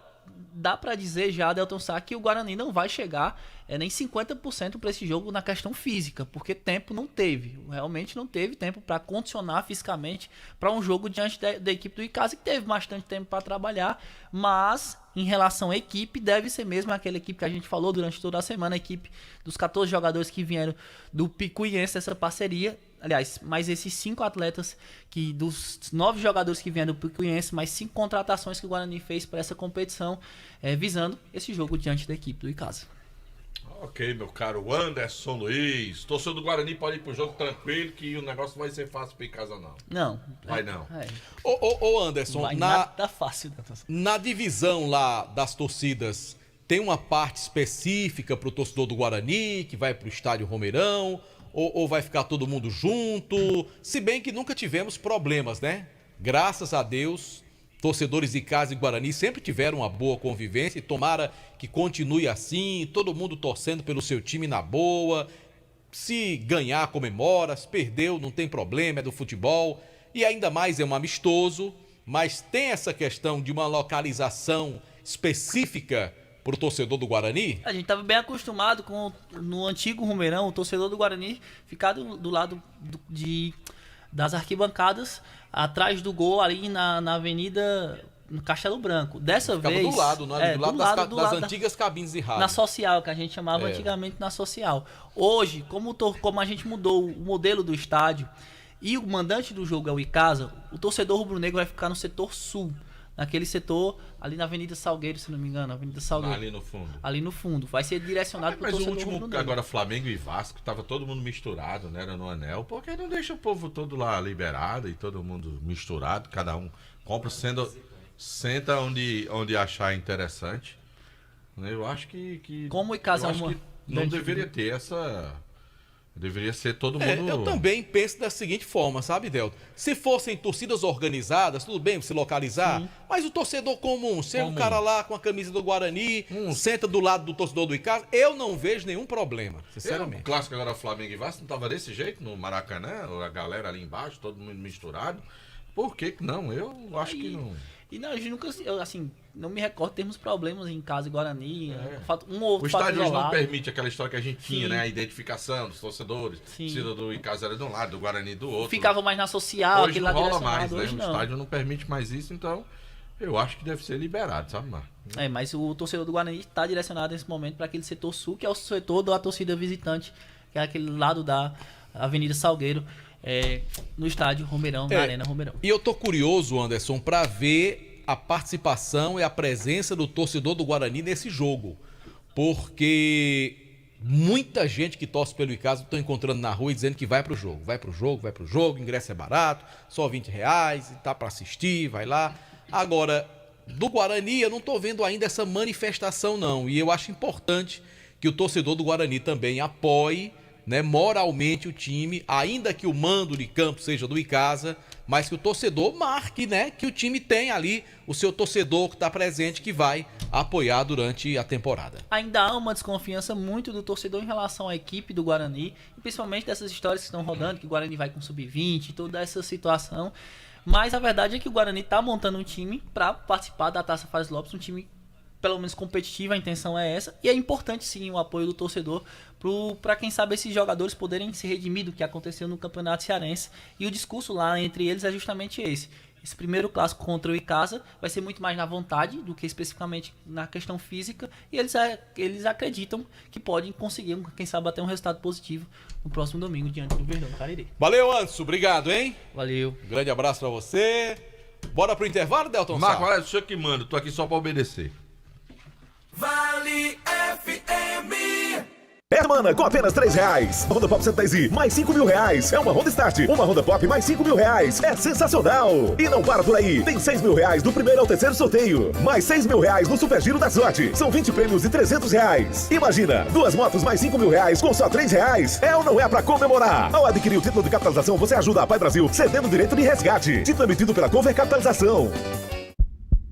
dá pra dizer já, Delton Sá, que o Guarani não vai chegar nem 50% para esse jogo na questão física, porque tempo não teve. Realmente não teve tempo para condicionar fisicamente para um jogo diante da equipe do Icasa, que teve bastante tempo para trabalhar, mas em relação à equipe, deve ser mesmo aquela equipe que a gente falou durante toda a semana, a equipe dos 14 jogadores que vieram do Picuiense, essa parceria. Aliás, mais esses 5 atletas, que dos 9 jogadores que vieram do Picuiense, mais 5 contratações que o Guarani fez para essa competição, visando esse jogo diante da equipe do Icasa. Ok, meu caro Anderson Luiz. Torcedor do Guarani pode ir pro jogo tranquilo, que o negócio não vai ser fácil pro Icasa, não. Não. Vai não. Ô Anderson, Vai nada fácil. Na divisão lá das torcidas, tem uma parte específica pro torcedor do Guarani, que vai pro estádio Romeirão, ou vai ficar todo mundo junto? Se bem que nunca tivemos problemas, né? Graças a Deus, torcedores de Icasa e Guarani sempre tiveram uma boa convivência e tomara que continue assim, todo mundo torcendo pelo seu time na boa. Se ganhar, comemora, se perdeu, não tem problema, é do futebol. E ainda mais é um amistoso, mas tem essa questão de uma localização específica para o torcedor do Guarani? A gente estava bem acostumado no antigo Romeirão, o torcedor do Guarani ficar do lado das arquibancadas, atrás do gol, ali na avenida, no Castelo Branco. Dessa vez... Ficava do lado, né? Do lado das antigas cabines de rádio. Na social, que a gente chamava antigamente na social. Hoje, como a gente mudou o modelo do estádio e o mandante do jogo é o Icasa, o torcedor rubro-negro vai ficar no setor sul. Naquele setor, ali na Avenida Salgueiro, se não me engano. Avenida Salgueiro. Ali no fundo. Ali no fundo. Vai ser direcionado para o torcedor rubro-negro. Mas o último, agora Flamengo e Vasco, tava todo mundo misturado, né? Era no anel. Por que não deixa o povo todo lá liberado e todo mundo misturado? Cada um compra, senta onde achar interessante. Eu acho que como o Icasa não deveria ter essa... Deveria ser todo mundo... Eu também penso da seguinte forma, sabe, Delton? Se fossem torcidas organizadas, tudo bem você localizar, mas o torcedor comum, se é um cara lá com a camisa do Guarani, senta do lado do torcedor do Icasa, eu não vejo nenhum problema, sinceramente. O clássico agora Flamengo e Vasco não tava desse jeito no Maracanã, a galera ali embaixo, todo mundo misturado. Por que não? Eu acho que não... E não, a gente nunca, assim, não me recordo, temos problemas em casa e Guarani. O estádio não permite aquela história que a gente tinha, né? A identificação dos torcedores. Do Icasa era de um lado, do Guarani do outro. Ficava mais na social, hoje não rola mais, né? Hoje o estádio não permite mais isso, então eu acho que deve ser liberado, sabe, Marcos? Mas o torcedor do Guarani está direcionado nesse momento para aquele setor sul, que é o setor da torcida visitante, que é aquele lado da Avenida Salgueiro. No estádio Romeirão, na Arena Romeirão. E eu tô curioso, Anderson, para ver a participação e a presença do torcedor do Guarani nesse jogo, porque muita gente que torce pelo Icasa estão encontrando na rua e dizendo que vai pro jogo, ingresso é barato, só R$20 e tá para assistir, vai lá. Agora, do Guarani eu não tô vendo ainda essa manifestação não, e eu acho importante que o torcedor do Guarani também apoie, né, moralmente o time, ainda que o mando de campo seja do Icasa, mas que o torcedor marque, né, que o time tem ali o seu torcedor que está presente, que vai apoiar durante a temporada. Ainda há uma desconfiança muito do torcedor em relação à equipe do Guarani, principalmente dessas histórias que estão rodando, que o Guarani vai com sub-20, toda essa situação, mas a verdade é que o Guarani está montando um time para participar da Taça Fares Lopes, um time pelo menos competitiva, a intenção é essa, e é importante sim o apoio do torcedor para quem sabe esses jogadores poderem se redimir do que aconteceu no Campeonato Cearense, e o discurso lá entre eles é justamente esse Esse primeiro clássico contra o Icasa vai ser muito mais na vontade do que especificamente na questão física, e eles acreditam que podem conseguir, quem sabe, bater um resultado positivo no próximo domingo diante do Verdão do Cariri. Valeu, Anderson. Obrigado, hein? Valeu. Um grande abraço pra você. Bora pro intervalo, Delton Sá? Marco, olha, o senhor que manda, tô aqui só pra obedecer. Vale FM. Hermana, com apenas R$3. Honda Pop 110i, mais R$5.000. É uma Honda Start, uma Honda Pop, mais R$5.000. É sensacional! E não para por aí. Tem R$6.000 do primeiro ao terceiro sorteio. Mais R$6.000 no Super Giro da Sorte. São 20 prêmios de R$300. Imagina, 2 motos mais R$5.000 com só R$3. É ou não é pra comemorar? Ao adquirir o título de capitalização, você ajuda a Pai Brasil, cedendo o direito de resgate. Título emitido pela Cover Capitalização.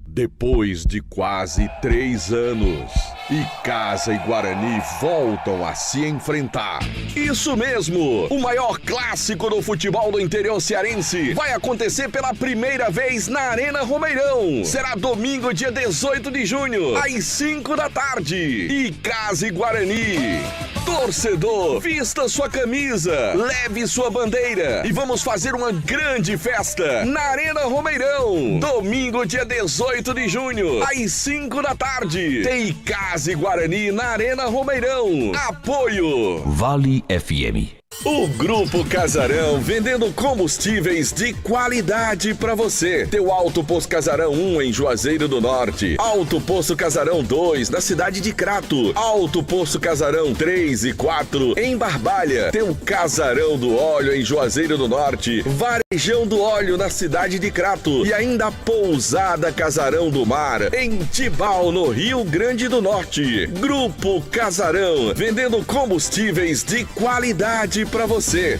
Depois de quase 3 anos, Icasa e Guarani voltam a se enfrentar. Isso mesmo! O maior clássico do futebol do interior cearense vai acontecer pela primeira vez na Arena Romeirão. Será domingo, dia 18 de junho, às 5 da tarde. Icasa e Guarani. Torcedor, vista sua camisa, leve sua bandeira e vamos fazer uma grande festa na Arena Romeirão. Domingo, dia 18 de junho, às 5 da tarde. Tem Icasa e Guarani na Arena Romeirão. Apoio Vale FM. O Grupo Casarão, vendendo combustíveis de qualidade pra você. Teu Alto Posto Casarão 1 em Juazeiro do Norte. Alto Posto Casarão 2 na cidade de Crato. Alto Posto Casarão 3 e 4 em Barbalha. Teu Casarão do Óleo em Juazeiro do Norte. Varejão do Óleo na cidade de Crato. E ainda Pousada Casarão do Mar em Tibau, no Rio Grande do Norte. Grupo Casarão, vendendo combustíveis de qualidade pra você.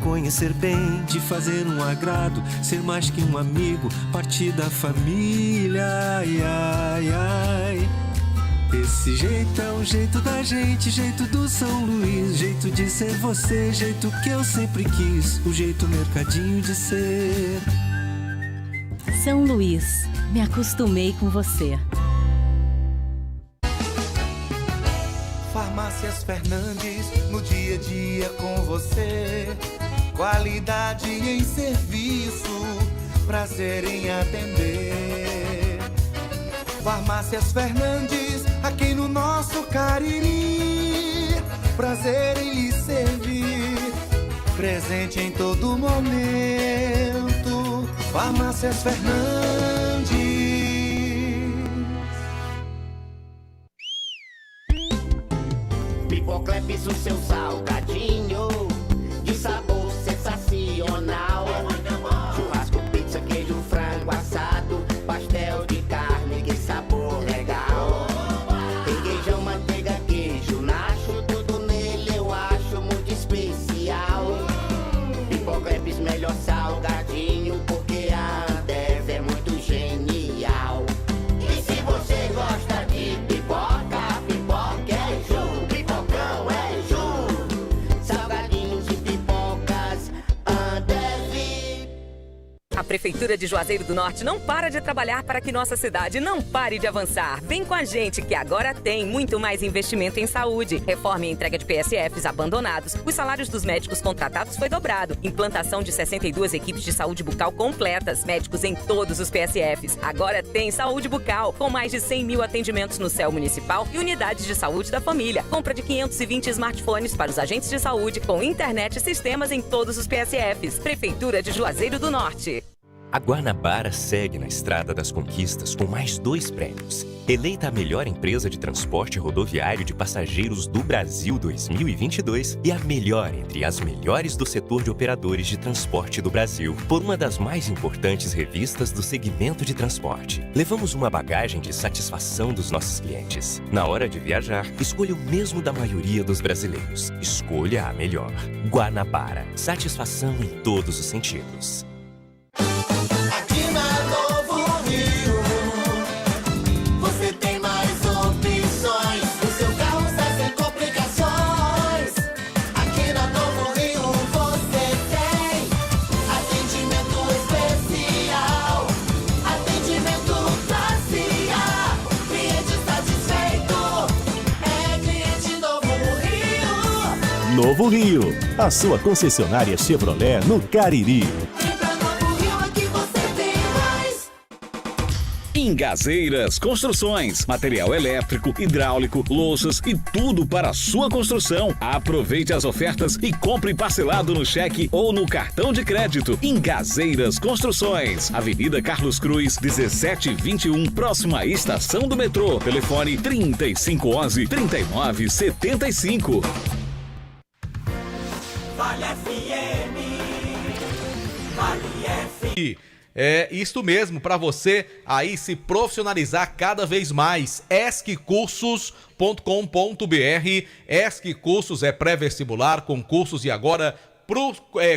Conhecer bem, de fazer um agrado, ser mais que um amigo, partir da família, ai, ai, ai. Esse jeito é o jeito da gente, jeito do São Luís, jeito de ser você, jeito que eu sempre quis, o jeito mercadinho de ser. São Luís, me acostumei com você. Farmácias Fernandes, no dia a dia com você. Qualidade em serviço, prazer em atender. Farmácias Fernandes, aqui no nosso Cariri. Prazer em lhe servir, presente em todo momento. Farmácias Fernandes. Pipocleps, o seu salgadinho de sabor sensacional. Churrasco, pizza, queijo, frango assado, pastel de carne, que sabor legal. Requeijão, manteiga, queijo, nacho, tudo nele eu acho muito especial. Pipocleps, melhor salgadinho, porque a Ambev é muito genial. E se você gosta de pipoca, pipoca é Ju, pipocão é Ju. Salgadinhos e pipocas, Ambev. A Prefeitura de Juazeiro do Norte não para de trabalhar para que nossa cidade não pare de avançar. Vem com a gente que agora tem muito mais investimento em saúde. Reforma e entrega de PSFs abandonados. Os salários dos médicos contratados foi dobrado. Implantação de 62 equipes de saúde bucal completas. Médicos em todos os PSFs. Agora tem saúde bucal, com mais de 100 mil atendimentos no CEL municipal e unidades de saúde da família. Compra de 520 smartphones para os agentes de saúde, com internet e sistemas em todos os PSFs. Prefeitura de Juazeiro do Norte. A Guanabara segue na estrada das conquistas com mais 2 prêmios. Eleita a melhor empresa de transporte rodoviário de passageiros do Brasil 2022 e a melhor entre as melhores do setor de operadores de transporte do Brasil, por uma das mais importantes revistas do segmento de transporte. Levamos uma bagagem de satisfação dos nossos clientes. Na hora de viajar, escolha o mesmo da maioria dos brasileiros. Escolha a melhor. Guanabara. Satisfação em todos os sentidos. Aqui na Novo Rio, você tem mais opções. O seu carro sai sem complicações. Aqui na Novo Rio você tem atendimento especial, atendimento classe A. Cliente satisfeito é cliente Novo Rio. Novo Rio, a sua concessionária Chevrolet no Cariri. Novo Rio, aqui você Ingazeiras Construções, material elétrico, hidráulico, louças e tudo para a sua construção. Aproveite as ofertas e compre parcelado no cheque ou no cartão de crédito. Ingazeiras Construções, Avenida Carlos Cruz, 1721, próximo à estação do metrô. Telefone 3511-3975. Vale FM. Vale FM. É isto mesmo, para você aí se profissionalizar cada vez mais. esccursos.com.br. ESC Cursos é pré-vestibular, concursos e agora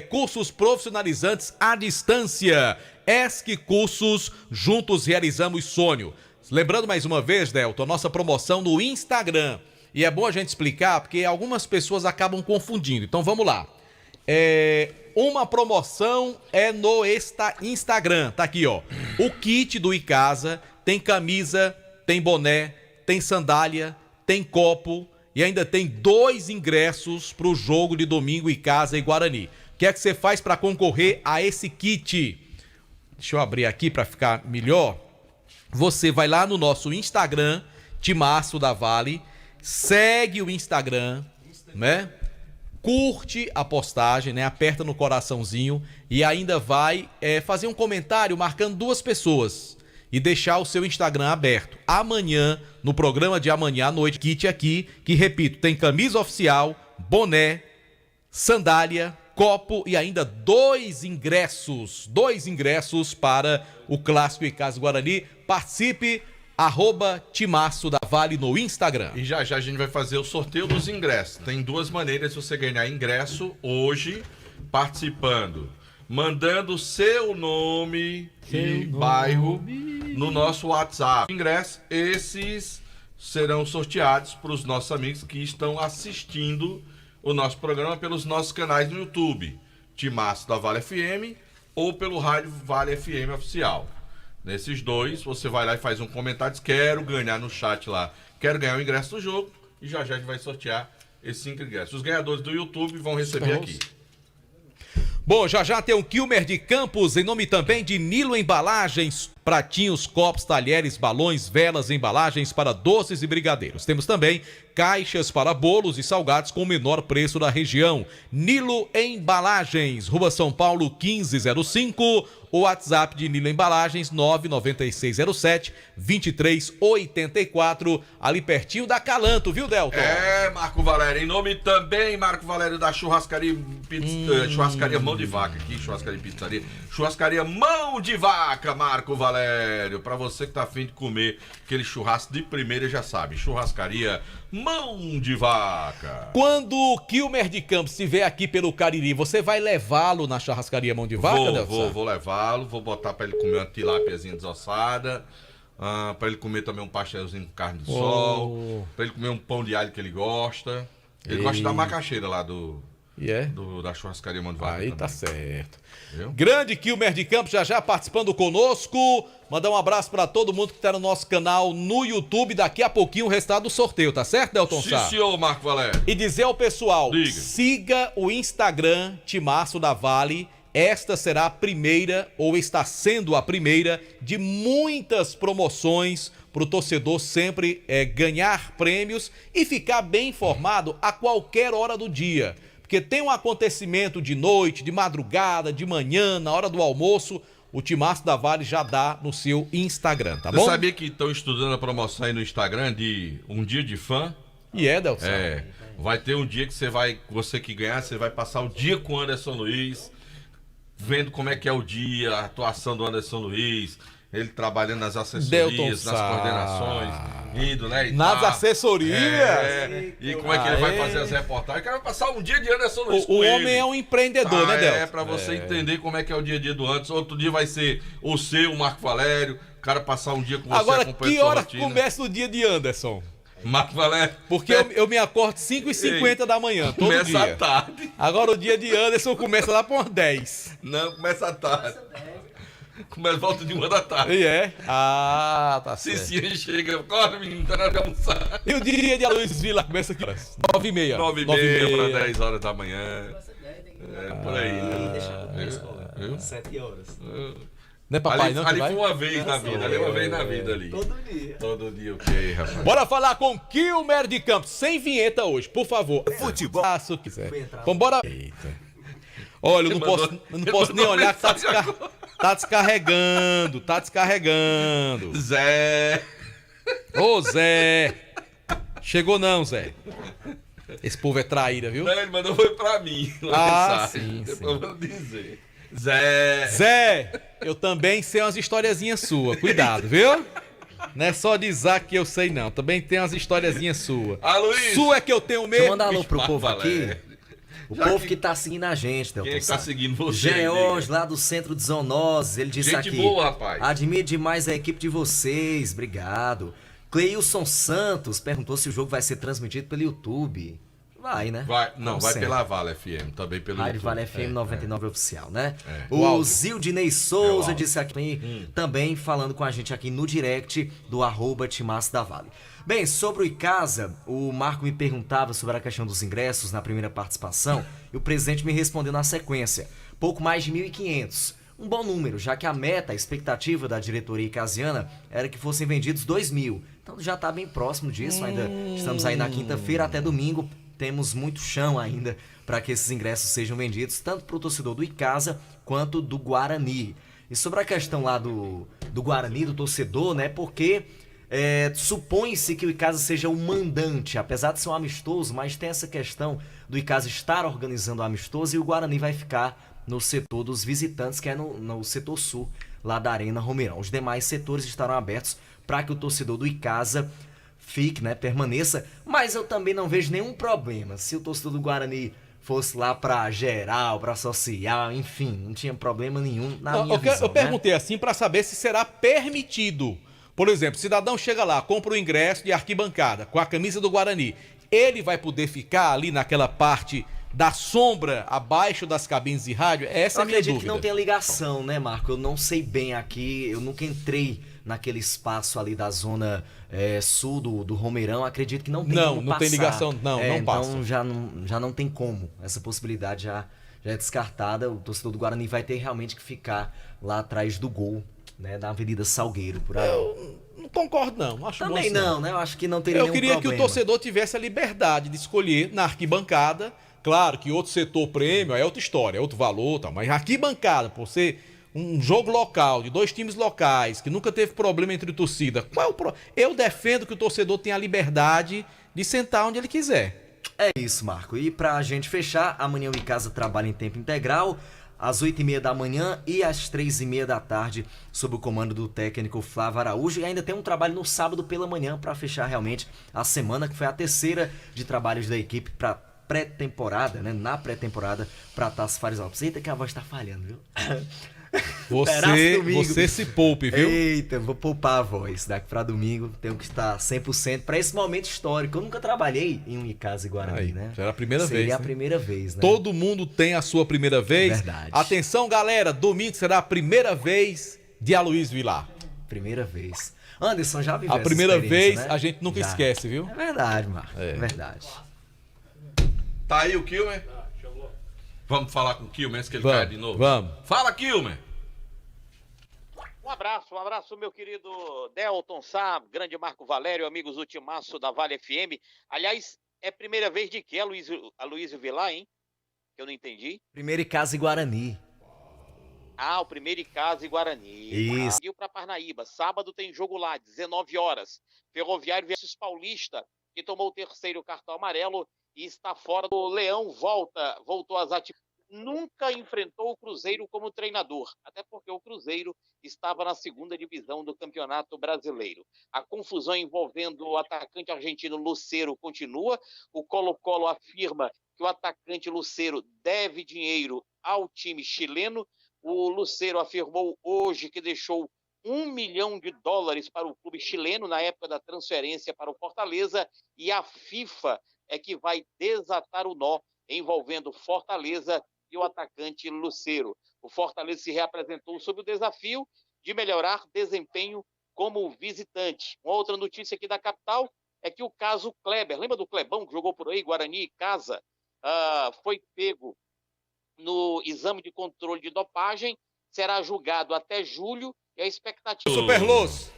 cursos profissionalizantes à distância. ESC Cursos, juntos realizamos sonho. Lembrando mais uma vez, Delton, nossa promoção no Instagram. E é bom a gente explicar, porque algumas pessoas acabam confundindo. Então vamos lá. Uma promoção é no Instagram. Tá aqui, ó. O kit do Icasa tem camisa, tem boné, tem sandália, tem copo e ainda tem 2 ingressos para o jogo de domingo Icasa e Guarani. O que é que você faz para concorrer a esse kit? Deixa eu abrir aqui para ficar melhor. Você vai lá no nosso Instagram, Timaço da Vale, segue o Instagram, né? Curte a postagem, né? Aperta no coraçãozinho e ainda vai fazer um comentário marcando 2 pessoas e deixar o seu Instagram aberto. Amanhã, no programa de amanhã à noite, kit aqui, que repito, tem camisa oficial, boné, sandália, copo e ainda 2 ingressos. 2 ingressos para o Clássico Icasa Guarani. Participe, @Timaço da Vale no Instagram. E já já a gente vai fazer o sorteio dos ingressos. Tem 2 maneiras de você ganhar ingresso hoje, participando, mandando seu nome e bairro no nosso WhatsApp. Ingressos, esses serão sorteados para os nossos amigos que estão assistindo o nosso programa pelos nossos canais no YouTube, Timaço da Vale FM ou pelo rádio Vale FM Oficial. Nesses 2, você vai lá e faz um comentário, diz, quero ganhar no chat lá, quero ganhar o ingresso do jogo, e já já a gente vai sortear esses 5 ingressos. Os ganhadores do YouTube vão receber aqui. Bom, já já tem o Quilmer de Campos, em nome também de Nilo Embalagens, pratinhos, copos, talheres, balões, velas, embalagens para doces e brigadeiros. Temos também caixas para bolos e salgados com o menor preço da região. Nilo Embalagens, Rua São Paulo 1505, o WhatsApp de Nilo Embalagens 99607-2384, ali pertinho da Calanto, viu, Delton? Marco Valério, em nome também, Marco Valério, da Churrascaria Churrascaria Mão de Vaca, aqui, Churrascaria e Pizzaria, Churrascaria Mão de Vaca, Marco Valério, pra você que tá afim de comer aquele churrasco de primeira, já sabe, Churrascaria Mão de Vaca. Quando o Quilmer de Campos estiver aqui pelo Cariri, você vai levá-lo na Churrascaria Mão de Vaca, Delton? Vou levá-lo, vou botar pra ele comer uma tilápiazinha desossada, pra ele comer também um pastelzinho com carne de sol, pra ele comer um pão de alho que ele gosta. Ele gosta da macaxeira lá da Churrascaria Mão de Vaca. Aí também. tá certo. Viu? Grande Quilmer de Campos, já participando conosco. Mandar um abraço pra todo mundo que tá no nosso canal no YouTube. Daqui a pouquinho o resultado do sorteio, tá certo, Delton Sá? Sim, senhor, Marco Valério. E dizer ao pessoal, siga o Instagram Timaço da Vale. Esta será a primeira, ou está sendo a primeira, de muitas promoções para o torcedor sempre ganhar prêmios e ficar bem informado a qualquer hora do dia. Porque tem um acontecimento de noite, de madrugada, de manhã, na hora do almoço, o Timaço da Vale já dá no seu Instagram, tá bom? Você sabia que estão estudando a promoção aí no Instagram de um dia de fã? Delson? Vai ter um dia que você que ganhar, você vai passar o dia com o Anderson Luiz, vendo como é que é o dia, a atuação do Anderson Luiz, ele trabalhando nas assessorias, nas coordenações, indo, né? Nas assessorias? E como é que ele vai fazer as reportagens? O cara vai passar um dia de Anderson Luiz com O ele. homem é um empreendedor, né, Delson? Pra você entender como é que é o dia a dia do Anderson. Outro dia vai ser o seu, Marco Valério, o cara passar um dia com você Agora, acompanhando que sua hora rotina. Começa o dia de Anderson? Marco Valério. Porque eu me acordo 5h50 da manhã, todo começa dia. à tarde. Agora o dia de Anderson começa lá por 10. Não, começa à tarde. Começa volta de 1 da tarde. Tá certo. Cicinha chega, acorda, menino, tá na hora de almoçar. E o dia de Aloysio Vila começa aqui horas? 9h30. 9h30 para 10 horas da manhã. Por aí, né? Viu? 7 horas. Não é papai ali, não que ali vai? foi uma vez na vida, ali uma vez na vida ali. Todo dia. Todo dia, ok, rapaz. Bora falar com Kilmer de Campos, sem vinheta hoje, por favor. Futebol. Ah, se quiser. Vambora. Eita. Olha, eu não posso nem olhar que tá descarregando, Zé. Ô, Zé. Chegou não, Zé. Esse povo é traíra, viu? Não, ele mandou foi pra mim. Sim. Depois eu vou dizer. Zé. Zé, eu também sei umas historiazinhas suas. Cuidado, viu? Não é só de Isaac que eu sei, não. Também tem umas historiazinhas suas. Ah, Luiz. Sua é que eu tenho medo. Deixa eu mandar alô pro Bicho, povo Valério. aqui. O povo que tá seguindo a gente, Delton. Quem é que tá seguindo você? George, lá do centro de Zoonoses, ele disse Gente aqui. boa, rapaz. Admiro demais a equipe de vocês, obrigado. Cleilson Santos perguntou se o jogo vai ser transmitido pelo YouTube. Vai, né? Vai Como vai sempre. pela Vale FM, também pelo Rádio YouTube. Vale FM 99 oficial, né? É. O Zildinei Souza áudio. disse aqui também, falando com a gente aqui no direct do @Timaço da Vale. Bem, sobre o Icasa, o Marco me perguntava sobre a questão dos ingressos na primeira participação e o presidente me respondeu na sequência. Pouco mais de 1.500. Um bom número, já que a meta, a expectativa da diretoria icasiana era que fossem vendidos 2.000. Então já está bem próximo disso, ainda estamos aí na quinta-feira até domingo. Temos muito chão ainda para que esses ingressos sejam vendidos, tanto para o torcedor do Icasa quanto do Guarani. E sobre a questão lá do Guarani, do torcedor, né? Porque supõe-se que o Icasa seja o mandante, apesar de ser um amistoso, mas tem essa questão do Icasa estar organizando o amistoso e o Guarani vai ficar no setor dos visitantes, que é no setor sul, lá da Arena Romeirão. Os demais setores estarão abertos para que o torcedor do Icasa fique, né, permaneça, mas eu também não vejo nenhum problema. Se o torcedor do Guarani fosse lá pra geral, pra social, enfim, não tinha problema nenhum na minha visão, Eu perguntei assim pra saber se será permitido. Por exemplo, o cidadão chega lá, compra o ingresso de arquibancada com a camisa do Guarani. Ele vai poder ficar ali naquela parte da sombra abaixo das cabines de rádio? Essa é a minha dúvida. Eu acredito que não tem ligação, né, Marco? Eu não sei bem aqui, eu nunca entrei naquele espaço ali da zona sul do Romeirão, acredito que não tem como não tem ligação, não passa. Então já não tem como, essa possibilidade já é descartada, o torcedor do Guarani vai ter realmente que ficar lá atrás do gol, né, da Avenida Salgueiro, por aí. Eu não concordo não, acho Também bom assim, não, né, eu acho que não teria nenhum problema. Eu problema. queria que o torcedor tivesse a liberdade de escolher na arquibancada. Claro que outro setor prêmio é outra história, é outro valor, tal, mas arquibancada, por ser um jogo local, de dois times locais, que nunca teve problema entre torcida, qual é o problema? Eu defendo que o torcedor tenha a liberdade de sentar onde ele quiser. É isso, Marco. E pra gente fechar, amanhã o Icasa trabalha em tempo integral, às 8h30 da manhã e às 3h30 da tarde, sob o comando do técnico Flávio Araújo. E ainda tem um trabalho no sábado pela manhã para fechar realmente a semana, que foi a terceira de trabalhos da equipe para pré-temporada, né? Na pré-temporada para Taça Fares Alpes. Eita, que a voz tá falhando, viu? Você se poupe, viu? Eita, vou poupar a voz. Daqui pra domingo tenho que estar 100% para esse momento histórico. Eu nunca trabalhei em um Icasa e Guarani, Aí, né? já era a primeira vez. Seria a né? primeira vez, né? Todo mundo tem a sua primeira vez. Verdade. Atenção, galera, domingo será a primeira vez de Aloysio Vilar. Primeira vez. Anderson, já viveu A primeira essa experiência, vez né? a gente nunca Já. esquece, viu? É verdade, Marco. É verdade. Tá aí o Kilmer? Vamos falar com o Kilmer antes que ele Vamos, caia de novo? vamos. Fala, Kilmer! Um abraço, meu querido Delton Sá, grande Marco Valério, amigos do Timaço da Vale FM. Aliás, é a primeira vez de que, Aloysio Vilar, hein? Que eu não entendi. Primeiro Icasa e Guarani. Ah, o primeiro Icasa e Guarani. Isso. Seguiu para Parnaíba. Sábado tem jogo lá, 19 horas. Ferroviário versus Paulista, que tomou o terceiro cartão amarelo e está fora. O Leão voltou às atividades. Nunca enfrentou o Cruzeiro como treinador, até porque o Cruzeiro estava na segunda divisão do Campeonato Brasileiro. A confusão envolvendo o atacante argentino Lucero continua. O Colo-Colo afirma que o atacante Lucero deve dinheiro ao time chileno. O Lucero afirmou hoje que deixou $1 milhão para o clube chileno na época da transferência para o Fortaleza, e a FIFA é que vai desatar o nó envolvendo Fortaleza e o atacante Lucero. O Fortaleza se reapresentou sob o desafio de melhorar desempenho como visitante. Uma outra notícia aqui da capital é que o caso Kleber, lembra do Clebão que jogou por aí, Guarani e Casa, foi pego no exame de controle de dopagem, será julgado até julho e a expectativa... Superluz.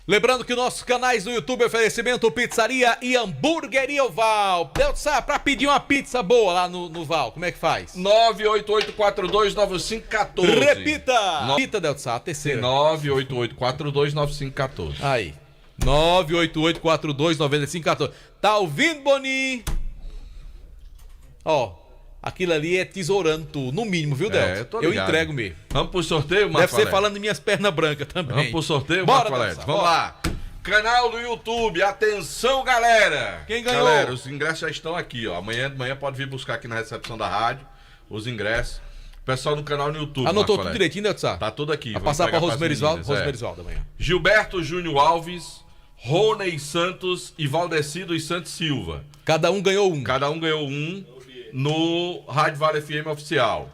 Lembrando que nossos canais no YouTube, oferecimento Pizzaria e Hamburgueria Val. Delsa, pra pedir uma pizza boa lá no Val, como é que faz? 988429514. Repita! Repita, Delsa, a terceira. 988429514. Aí. 988429514. Tá ouvindo, Boninho? Ó, aquilo ali é tesourando tu, no mínimo, viu, Delta? Eu entrego mesmo. Vamos pro sorteio, Marco Deve ser Valério? falando de minhas pernas brancas também. Vamos pro sorteio, Bora, Marco Valério? Delsa, Vamos bora. lá. Canal do YouTube, atenção, galera. Quem ganhou? Galera, os ingressos já estão aqui, ó. Amanhã de manhã pode vir buscar aqui na recepção da rádio os ingressos. Pessoal no canal no YouTube. Anotou Marco tudo Valério. direitinho, Delta? Tá tudo aqui. Vai Vamos passar pra pegar Rosmerisvaldo meninas, amanhã. Gilberto Júnior Alves, Rony Santos e Valdeci dos Santos Silva. Cada um ganhou um. Cada um ganhou um no Rádio Vale FM Oficial.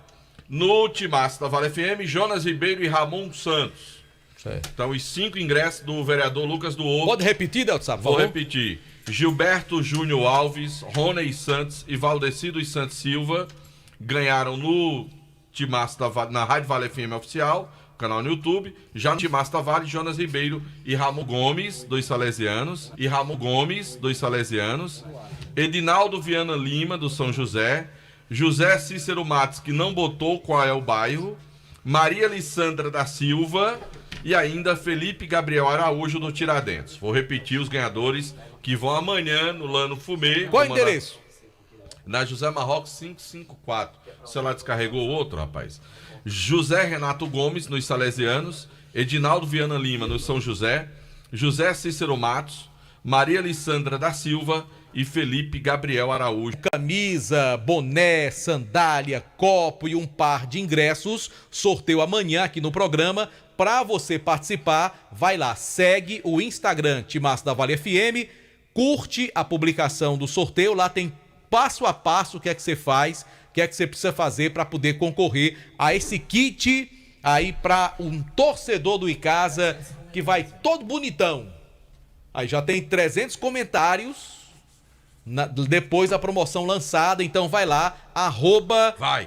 No Timaço da Vale FM, Jonas Ribeiro e Ramon Santos. Certo. Então, os 5 ingressos do vereador Lucas do Ovo. Pode repetir, Delta? Vou repetir. Gilberto Júnior Alves, Rony Santos e Valdeci dos Santos Silva ganharam no Timaço na Rádio Vale FM Oficial, canal no YouTube. Já no Timaço da Vale, Jonas Ribeiro e Ramon Gomes, dos Salesianos. Edinaldo Viana Lima, do São José. José Cícero Matos, que não botou qual é o bairro. Maria Alessandra da Silva. E ainda Felipe Gabriel Araújo, do Tiradentes. Vou repetir os ganhadores que vão amanhã no Lano Fumê. Qual o endereço? Na José Marrocos 554. O celular descarregou outro, rapaz. José Renato Gomes, nos Salesianos. Edinaldo Viana Lima, no São José. José Cícero Matos. Maria Alessandra da Silva e Felipe Gabriel Araújo. Camisa, boné, sandália, copo e um par de ingressos. Sorteio amanhã aqui no programa. Para você participar, vai lá, segue o Instagram Timaço da Vale FM, curte a publicação do sorteio, lá tem passo a passo o que é que você faz, o que é que você precisa fazer para poder concorrer a esse kit aí para um torcedor do Icasa que vai todo bonitão. Aí já tem 300 comentários depois da promoção lançada, então vai lá,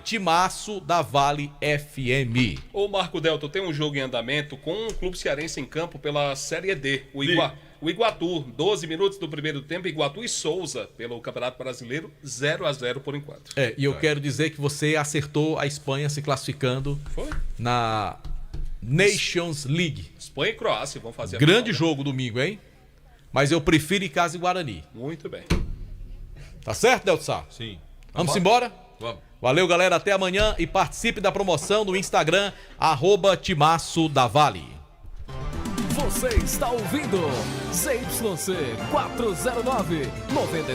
@Timaço da Vale FM. Ô Marco Delta, tem um jogo em andamento com um clube cearense em campo pela Série D, o Iguatu, 12 minutos do primeiro tempo, Iguatu e Souza, pelo Campeonato Brasileiro, 0-0 por enquanto. E eu quero dizer que você acertou a Espanha se classificando na Nations League. Espanha e Croácia vão fazer a Grande jogo domingo, hein? Mas eu prefiro Icasa e Guarani. Muito bem. Tá certo, Delta Sá? Sim. Vamos embora? Vamos. Valeu, galera. Até amanhã e participe da promoção do Instagram, @Timaço da Vale. Você está ouvindo ZYC 409 90.